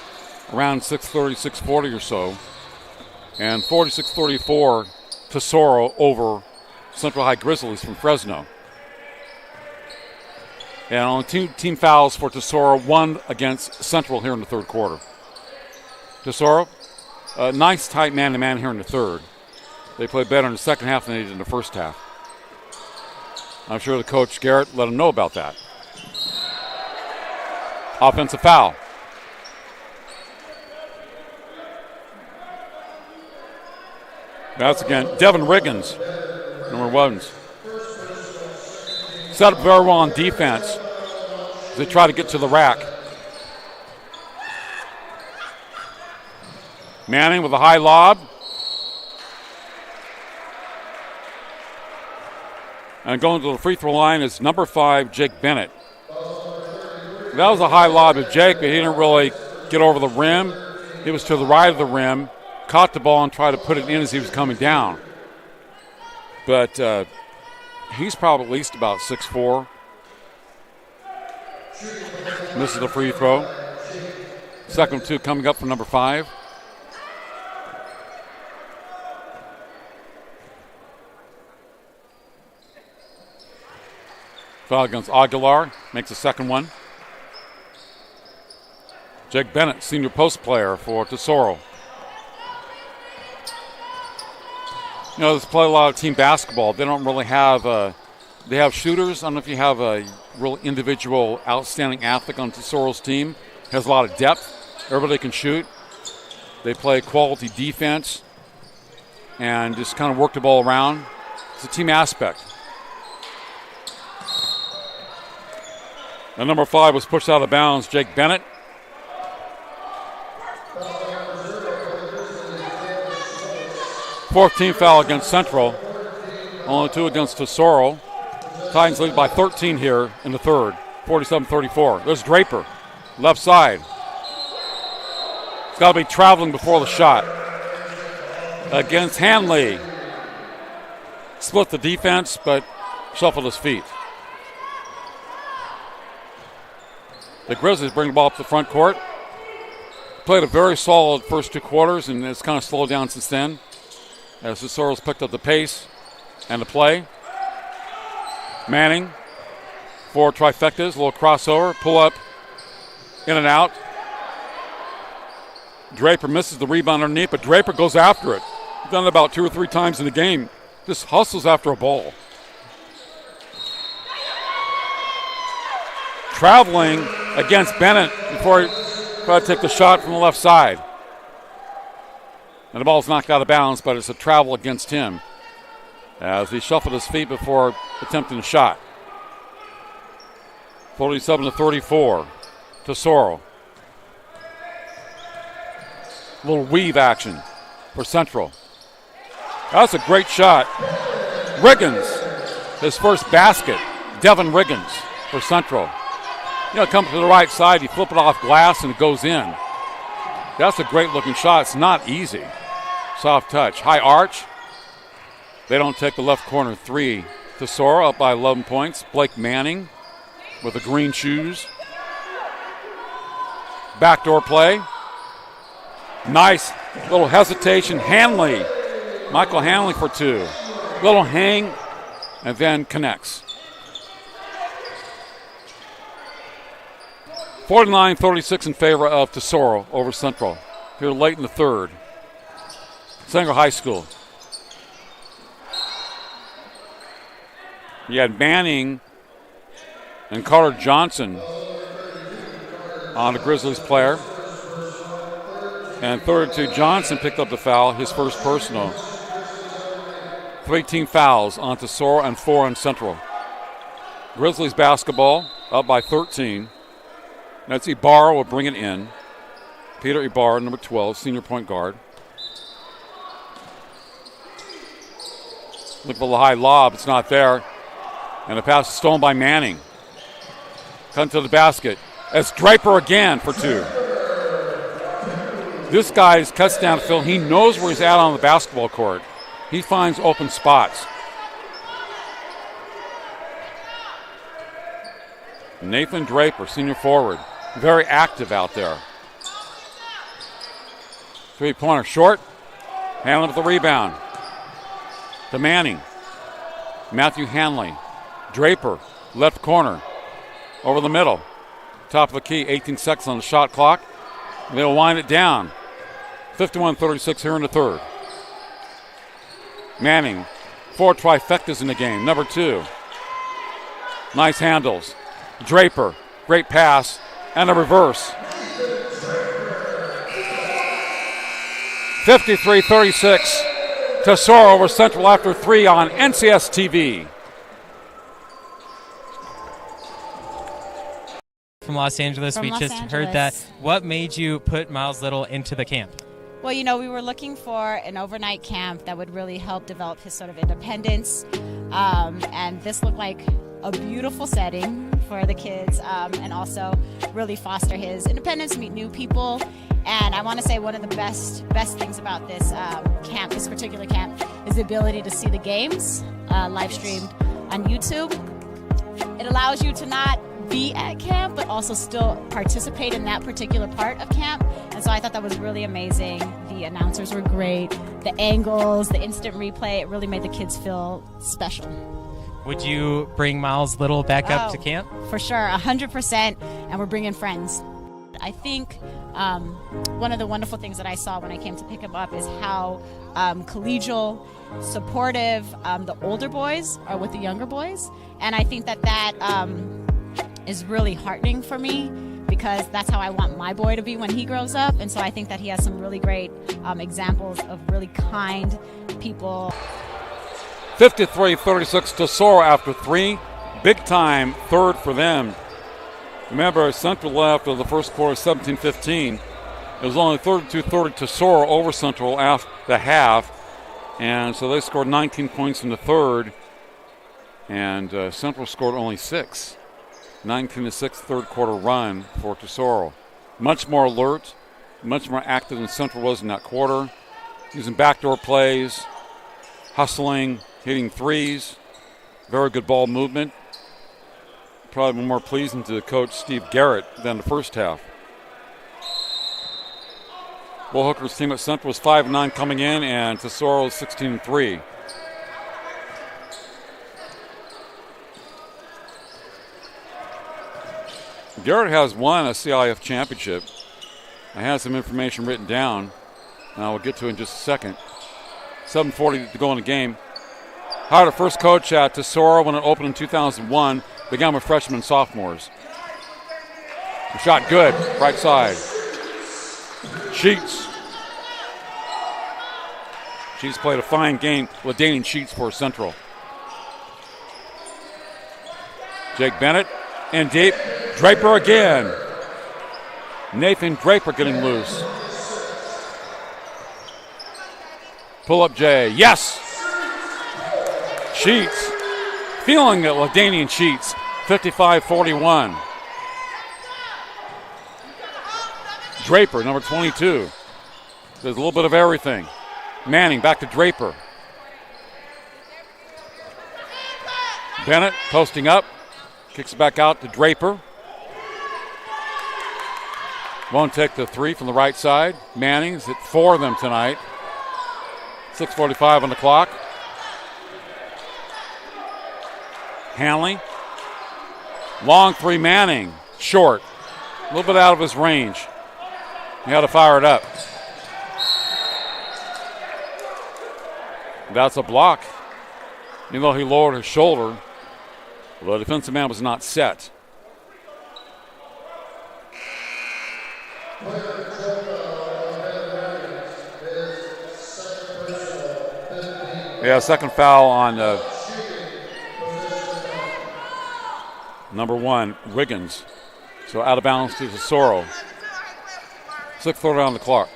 around 6:30, 6:40 or so. And 46-34, Tesoro over Central High Grizzlies from Fresno. And only 2 team fouls for Tesoro, 1 against Central here in the third quarter. Tesoro, a nice tight man-to-man here in the third. They played better in the second half than they did in the first half. I'm sure the coach, Garrett, let them know about that. Offensive foul. That's again Devin Riggins, number 1. Set up very well on defense as they try to get to the rack. Manning with a high lob. And going to the free throw line is number 5, Jake Bennett. That was a high lob to Jake, but he didn't really get over the rim. He was to the right of the rim, caught the ball and tried to put it in as he was coming down. But he's probably at least about 6'4". Misses the free throw. Second 2 coming up for number 5. Foul against Aguilar, makes the second one. Jake Bennett, senior post player for Tesoro. You know, they play a lot of team basketball. They don't really have, they have shooters. I don't know if you have a real individual outstanding athlete on Tesoro's team. Has a lot of depth. Everybody can shoot. They play quality defense and just kind of work the ball around. It's a team aspect. And number 5 was pushed out of bounds, Jake Bennett. Fourth team foul against Central. Only 2 against Tesoro. Titans lead by 13 here in the third, 47-34. There's Draper, left side. It's got to be traveling before the shot. Against Hanley. Split the defense, but shuffled his feet. The Grizzlies bring the ball up the front court. Played a very solid first 2 quarters, and it's kind of slowed down since then. As Tesoro's picked up the pace and the play. Manning, 4 trifectas, a little crossover, pull up, in and out. Draper misses the rebound underneath, but Draper goes after it. He's done it about 2 or 3 times in the game. Just hustles after a ball. Traveling against Bennett before he tried to take the shot from the left side. And the ball's knocked out of bounds, but it's a travel against him as he shuffled his feet before attempting a shot. 47-34, Tesoro. A little weave action for Central. That's a great shot. Riggins, his first basket. Devin Riggins for Central. You know, come to the right side, you flip it off glass and it goes in. That's a great looking shot. It's not easy. Soft touch. High arch. They don't take the left corner 3. Tesoro up by 11 points. Blake Manning with the green shoes. Backdoor play. Nice little hesitation. Hanley. Michael Hanley for 2. Little hang and then connects. 49-36 in favor of Tesoro over Central. Here late in the third. Sanger High School. You had Manning and Carter Johnson on the Grizzlies player. And 32, Johnson picked up the foul, his first personal. 3 team fouls on Tesoro and 4 on Central. Grizzlies basketball up by 13. That's Ibarra will bring it in. Peter Ibarra, number 12, senior point guard. Look for the high lob. It's not there. And the pass is stolen by Manning. Comes to the basket. It's Draper again for 2. This guy cuts down the field. He knows where he's at on the basketball court. He finds open spots. Nathan Draper, senior forward. Very active out there. 3-pointer short. Hanley with the rebound. To Manning. Matthew Hanley. Draper, left corner. Over the middle. Top of the key, 18 seconds on the shot clock. They'll wind it down. 51-36 here in the third. Manning, 4 trifectas in the game. Number 2. Nice handles. Draper, great pass, and a reverse. 53-36. Tesoro over Central after 3 on NCS TV. From Los Angeles. We just heard that. What made you put Miles Little into the camp? Well, you know, we were looking for an overnight camp that would really help develop his sort of independence. And this looked like a beautiful setting for the kids, and also really foster his independence, meet new people. And I want to say one of the best things about this camp, this particular camp, is the ability to see the games live streamed on YouTube. It allows you to not be at camp, but also still participate in that particular part of camp. And so I thought that was really amazing. The announcers were great. The angles, the instant replay, it really made the kids feel special. Would you bring Miles Little back up to camp? For sure, 100%, and we're bringing friends. I think one of the wonderful things that I saw when I came to pick him up is how collegial, supportive the older boys are with the younger boys. And I think that is really heartening for me, because that's how I want my boy to be when he grows up. And so I think that he has some really great examples of really kind people. 53-36 Tesoro after 3. Big time third for them. Remember, Central left of the first quarter 17-15. It was only 32-30 Tesoro over Central after the half. And so they scored 19 points in the third. And Central scored only 6. 19-6 third quarter run for Tesoro. Much more alert, much more active than Central was in that quarter. Using backdoor plays, hustling, hitting threes. Very good ball movement. Probably more pleasing to coach Steve Garrett than the first half. Will Hooker's team at Central was 5-9 coming in, and Tesoro is 16-3. Garrett has won a CIF championship. I have some information written down, and I will get to it in just a second. 7:40 to go in the game. Hired a first coach at Tesoro when it opened in 2001. Began with freshmen and sophomores. The shot good, right side. Sheets. Sheets played a fine game with Daning Sheets for Central. Jake Bennett in deep. Draper again. Nathan Draper getting loose. Pull up Jay. Yes! Sheets. Feeling it, LaDanian Sheets. 55-41. Draper, number 22. There's a little bit of everything. Manning back to Draper. Bennett posting up. Kicks it back out to Draper. Won't take the three from the right side. Manning's hit 4 of them tonight. 6:45 on the clock. Hanley. Long three, Manning. Short. A little bit out of his range. He had to fire it up. That's a block. Even though he lowered his shoulder, the defensive man was not set. Yeah, second foul on number 1, Wiggins. So out of bounds to Tesoro. 6:30 on the clock.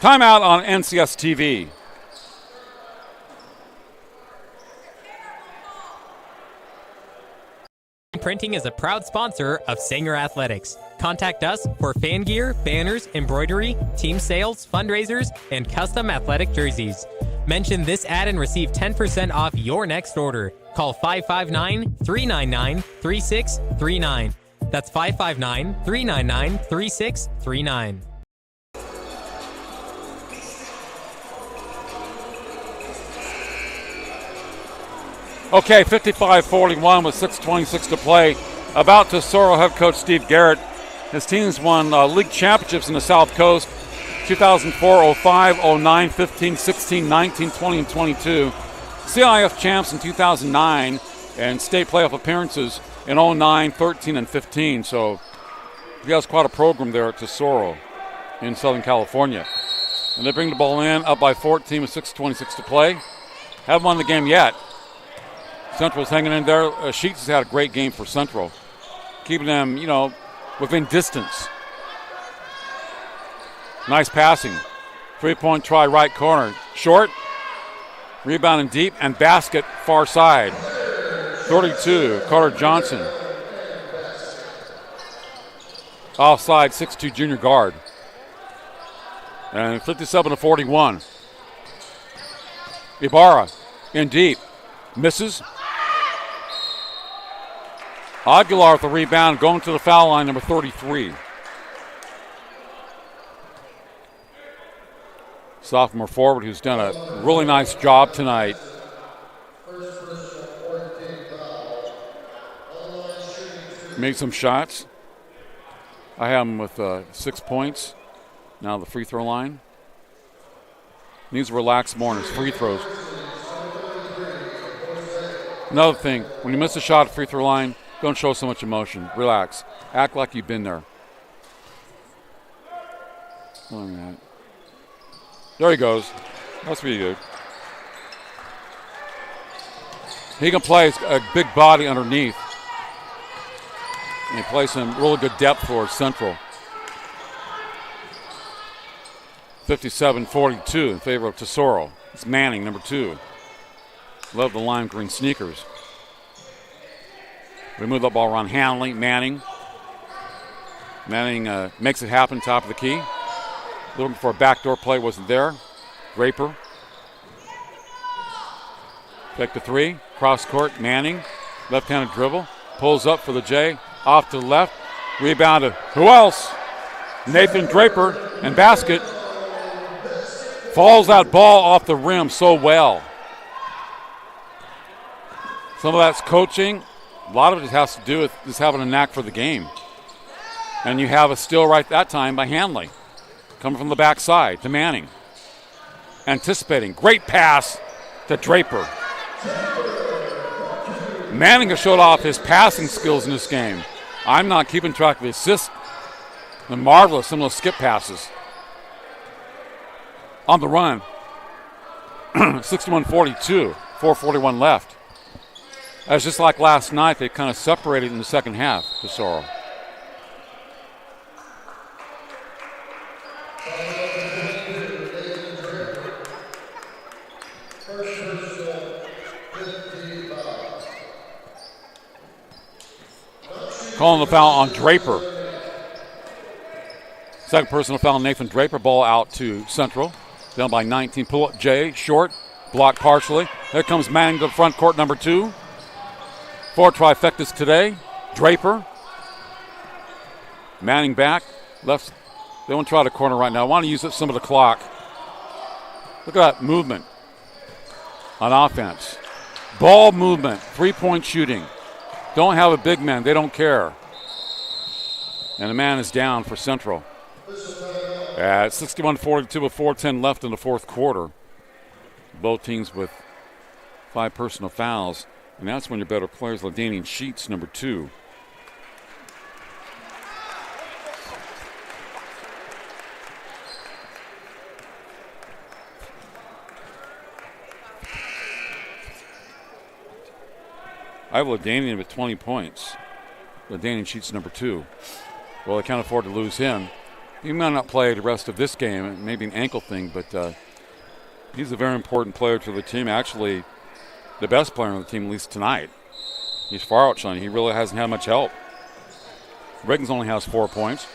Timeout on NCS TV. Printing is a proud sponsor of Sanger Athletics. Contact us for fan gear, banners, embroidery, team sales, fundraisers, and custom athletic jerseys. Mention this ad and receive 10% off your next order. Call 559-399-3639. That's 559-399-3639. Okay, 55-41 with 6:26 to play. About Tesoro head coach Steve Garrett. His teams won league championships in the South Coast, 2004, 05, 09, 15, 16, 19, 20, and 22. CIF champs in 2009 and state playoff appearances in 09, 13, and 15. So he has quite a program there at Tesoro in Southern California. And they bring the ball in, up by 14 with 6:26 to play. Haven't won the game yet. Central's hanging in there. Sheets has had a great game for Central, keeping them, within distance. Nice passing. 3-point try, right corner. Short. Rebounding deep and basket far side. 32, Carter Johnson. Offside, 6'2" junior guard. And 57-41. Ibarra in deep. Misses. Aguilar with the rebound, going to the foul line, number 33. Sophomore forward who's done a really nice job tonight. Made some shots. I have him with 6 points. Now the free throw line. Needs to relax more in his free throws. Another thing, when you miss a shot at free throw line, don't show so much emotion. Relax. Act like you've been there. All right. There he goes. That's really good. He can play a big body underneath. And he plays some really good depth for Central. 57-42 in favor of Tesoro. It's Manning, number 2. Love the lime green sneakers. We move that ball around Hanley. Manning makes it happen, top of the key. Looking for a backdoor play, wasn't there. Draper. Back to 3. Cross court, Manning. Left-handed dribble. Pulls up for the J. Off to the left. Rebounded. Who else? Nathan Draper. And basket. Falls that ball off the rim so well. Some of that's coaching. A lot of it has to do with just having a knack for the game. And you have a steal right that time by Hanley. Coming from the backside to Manning. Anticipating. Great pass to Draper. Manning has showed off his passing skills in this game. I'm not keeping track of the assists. And marvelous, some of those skip passes. On the run. 61-42. 4:41 left. It's just like last night, they kind of separated in the second half, Tesoro. Calling the foul on Draper. Second personal foul on Nathan Draper. Ball out to Central. Down by 19. Pull up Jay. Short. Blocked partially. There comes Manning to the front court, number 2. 4 trifectas today. Draper. Manning back. Left. They won't try the corner right now. I want to use up some of the clock. Look at that movement on offense. Ball movement. 3-point shooting. Don't have a big man. They don't care. And the man is down for Central. At 61-42 with 4:10 left in the fourth quarter. Both teams with 5 personal fouls. And that's when your better players, LaDainian Sheets, number 2. I have LaDainian with 20 points. LaDainian Sheets, number 2. Well, they can't afford to lose him. He may not play the rest of this game, maybe an ankle thing, but he's a very important player to the team. Actually, the best player on the team, at least tonight. He's far outshining. He really hasn't had much help. Riggins only has 4 points.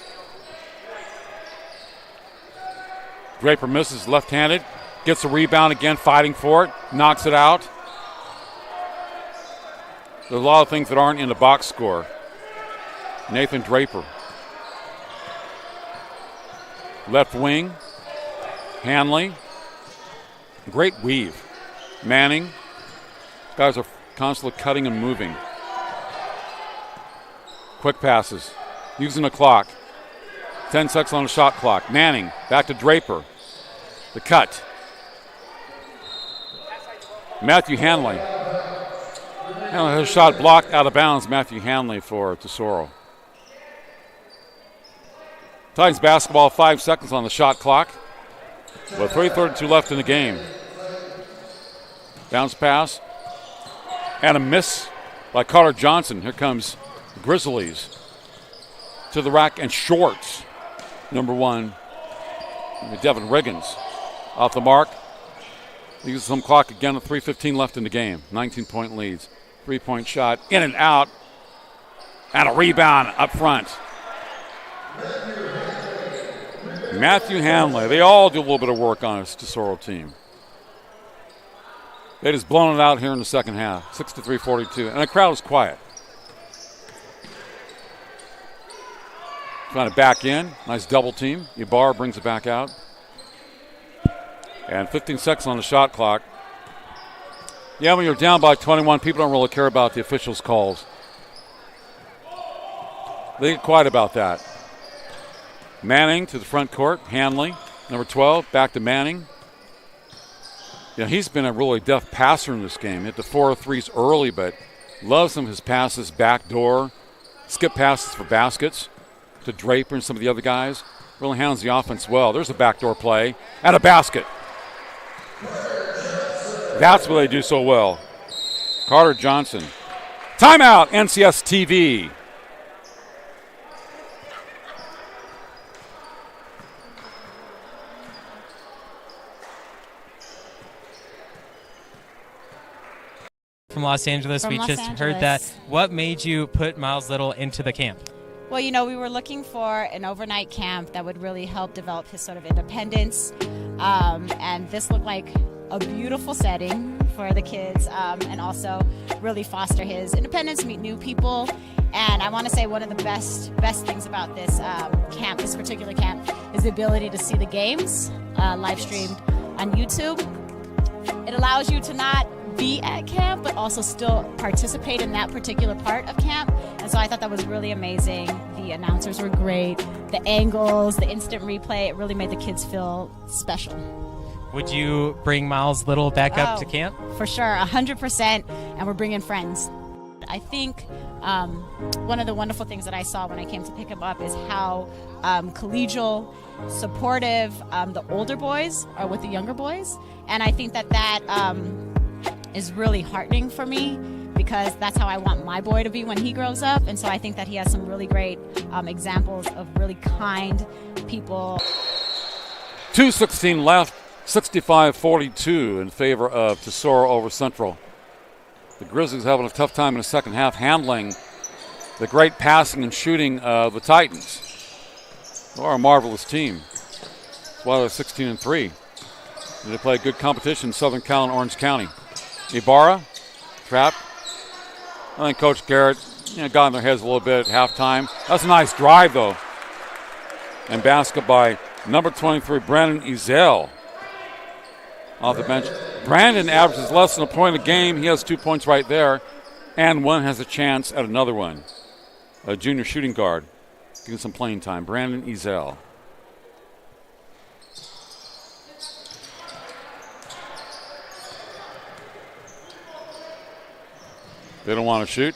Draper misses left-handed, gets a rebound again, fighting for it, knocks it out. There's a lot of things that aren't in the box score. Nathan Draper. Left wing, Hanley. Great weave. Manning. These guys are constantly cutting and moving. Quick passes, using the clock. 10 seconds on the shot clock. Manning, back to Draper. The cut. Matthew Hanley. Hanley has a shot blocked out of bounds. Matthew Hanley for Tesoro. Titans basketball, 5 seconds on the shot clock. With 3:32 left in the game. Bounce pass. And a miss by Carter Johnson. Here comes the Grizzlies. To the rack and shorts. Number 1, Devin Riggins. Off the mark. Uses some clock again with 3:15 left in the game. 19-point leads. 3-point shot in and out. And a rebound up front. Matthew Hanley. They all do a little bit of work on this Tesoro team. They just blown it out here in the second half. 63-42. And the crowd is quiet. Trying to back in. Nice double team. Ibarra brings it back out. And 15 seconds on the shot clock. Yeah, when you're down by 21, people don't really care about the officials' calls. They get quiet about that. Manning to the front court. Hanley, number 12, back to Manning. You know, he's been a really deft passer in this game. Hit the 4 threes early, but loves some of his passes backdoor. Skip passes for baskets to Draper and some of the other guys. Really handles the offense well. There's a backdoor play and a basket. That's what they do so well. Carter Johnson. Timeout, NCS TV. From Los Angeles, we just heard that. What made you put Miles Little into the camp? Well, you know, we were looking for an overnight camp that would really help develop his sort of independence. And this looked like a beautiful setting for the kids, and also really foster his independence, meet new people. And I want to say one of the best things about this camp, this particular camp, is the ability to see the games live streamed on YouTube. It allows you to not be at camp, but also still participate in that particular part of camp. And so I thought that was really amazing. The announcers were great. The angles, the instant replay, it really made the kids feel special. Would you bring Miles Little back up to camp? For sure, 100%, and we're bringing friends. I think one of the wonderful things that I saw when I came to pick him up is how collegial, supportive the older boys are with the younger boys. And I think that is really heartening for me, because that's how I want my boy to be when he grows up. And so I think that he has some really great examples of really kind people. 2:16 left, 65-42 in favor of Tesoro over Central. The Grizzlies having a tough time in the second half handling the great passing and shooting of the Titans. They are a marvelous team. That's why they're 16-3. And they play a good competition in Southern Cal and Orange County. Ibarra, trapped. I think Coach Garrett got in their heads a little bit at halftime. That's a nice drive, though. And basket by number 23, Brandon Ezel. Off the bench. Brandon averages less than a point a game. He has 2 points right there. And one has a chance at another one. A junior shooting guard. Getting some playing time. Brandon Ezel. They don't want to shoot.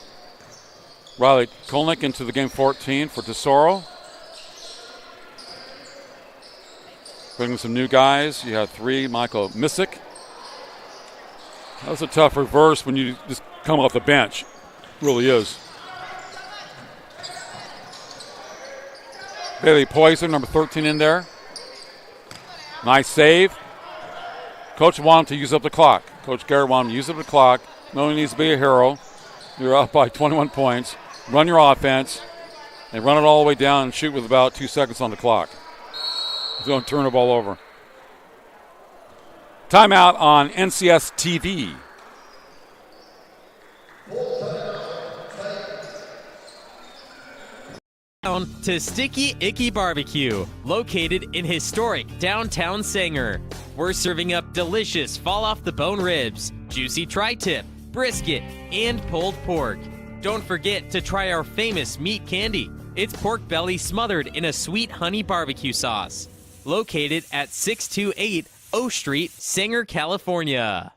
Riley Kolnick into the game 14 for Tesoro. Bringing some new guys. You have 3, Michael Missick. That was a tough reverse when you just come off the bench. It really is. Bailey Poyser, number 13 in there. Nice save. Coach wanted to use up the clock. Coach Garrett wanted to use up the clock. No one needs to be a hero. You're up by 21 points. Run your offense and run it all the way down and shoot with about 2 seconds on the clock. Don't turn the ball over. Timeout on NCS TV. To Sticky Icky Barbecue, located in historic downtown Sanger. We're serving up delicious fall-off-the-bone ribs, juicy tri-tip, brisket, and pulled pork. Don't forget to try our famous meat candy. It's pork belly smothered in a sweet honey barbecue sauce. Located at 628 O Street, Sanger, California.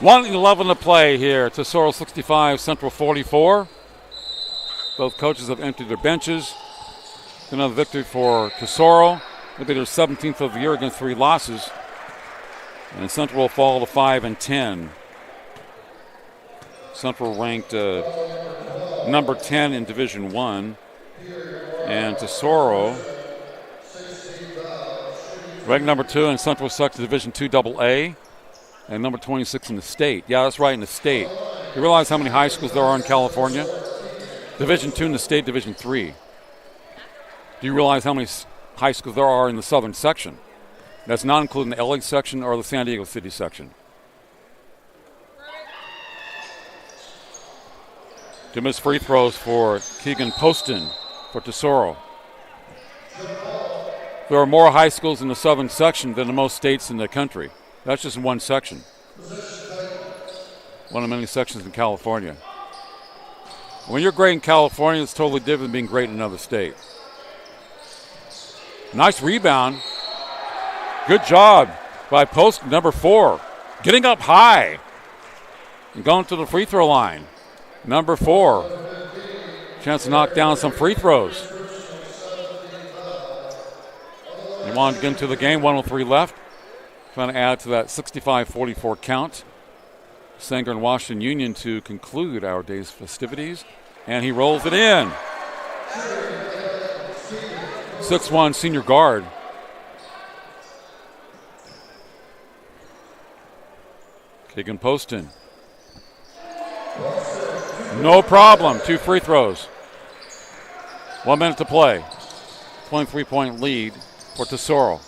.11 to play here. Tesoro 65, Central 44. Both coaches have emptied their benches. Another victory for Tesoro. It'll be their 17th of the year against 3 losses. And Central will fall to 5-10. Central ranked number 10 in Division 1. And Tesoro ranked number 2 in Central Sector Division 2 AA. And number 26 in the state. Yeah, that's right, in the state. You realize how many high schools there are in California? Division 2 in the state, Division 3. Do you realize how many high schools there are in the southern section? That's not including the LA section or the San Diego City section. 2 missed free throws for Keegan Poston for Tesoro. There are more high schools in the southern section than in most states in the country. That's just one section. One of many sections in California. When you're great in California, it's totally different than being great in another state. Nice rebound. Good job by Post, number 4. Getting up high and going to the free throw line. Number 4. Chance to knock down some free throws. He wanted to get into the game, 1:03 left. Trying to add to that 65-44 count. Sanger and Washington Union to conclude our day's festivities. And he rolls it in. 6'1" senior guard. Keegan Poston. No problem. 2 free throws. 1 minute to play. 23-point lead for Tesoro.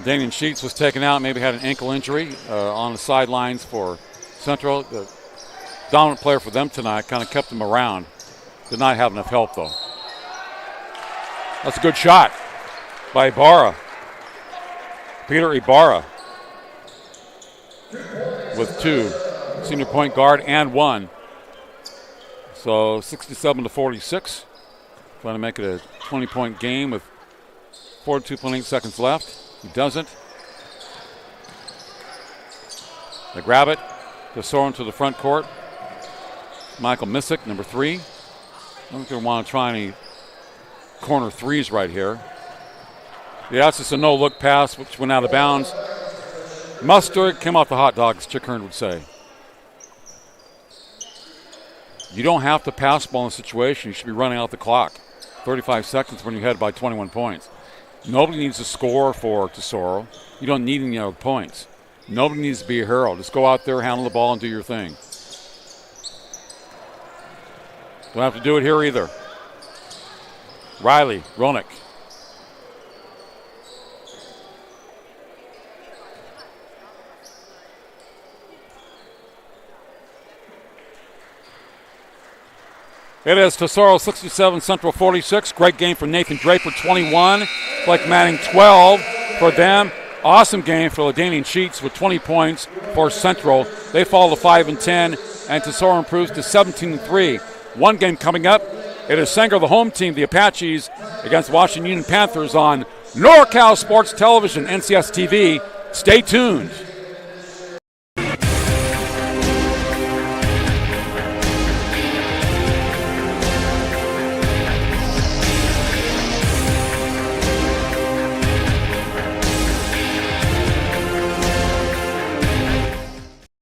Damian Sheets was taken out, maybe had an ankle injury on the sidelines for Central. The dominant player for them tonight, kind of kept him around. Did not have enough help, though. That's a good shot by Ibarra. Peter Ibarra with 2. Senior point guard and 1. So 67-46. Trying to make it a 20-point game with 42.8 seconds left. He doesn't. They grab it. Tesoro into the front court. Michael Missick, number 3. I don't think they want to try any corner threes right here. Yeah, that's just a no-look pass, which went out of bounds. Mustard came off the hot dog, as Chick Hearn would say. You don't have to pass ball in a situation. You should be running out the clock. 35 seconds when you're ahead by 21 points. Nobody needs to score for Tesoro. You don't need any other points. Nobody needs to be a hero. Just go out there, handle the ball, and do your thing. Don't have to do it here either. Riley, Ronick. It is Tesoro 67, Central 46. Great game for Nathan Draper, 21. Blake Manning, 12 for them. Awesome game for Ladanian Sheets with 20 points for Central. They fall to 5-10, and Tesoro improves to 17-3. One game coming up. It is Sanger, the home team, the Apaches, against Washington Union Panthers on NorCal Sports Television, NCS TV. Stay tuned.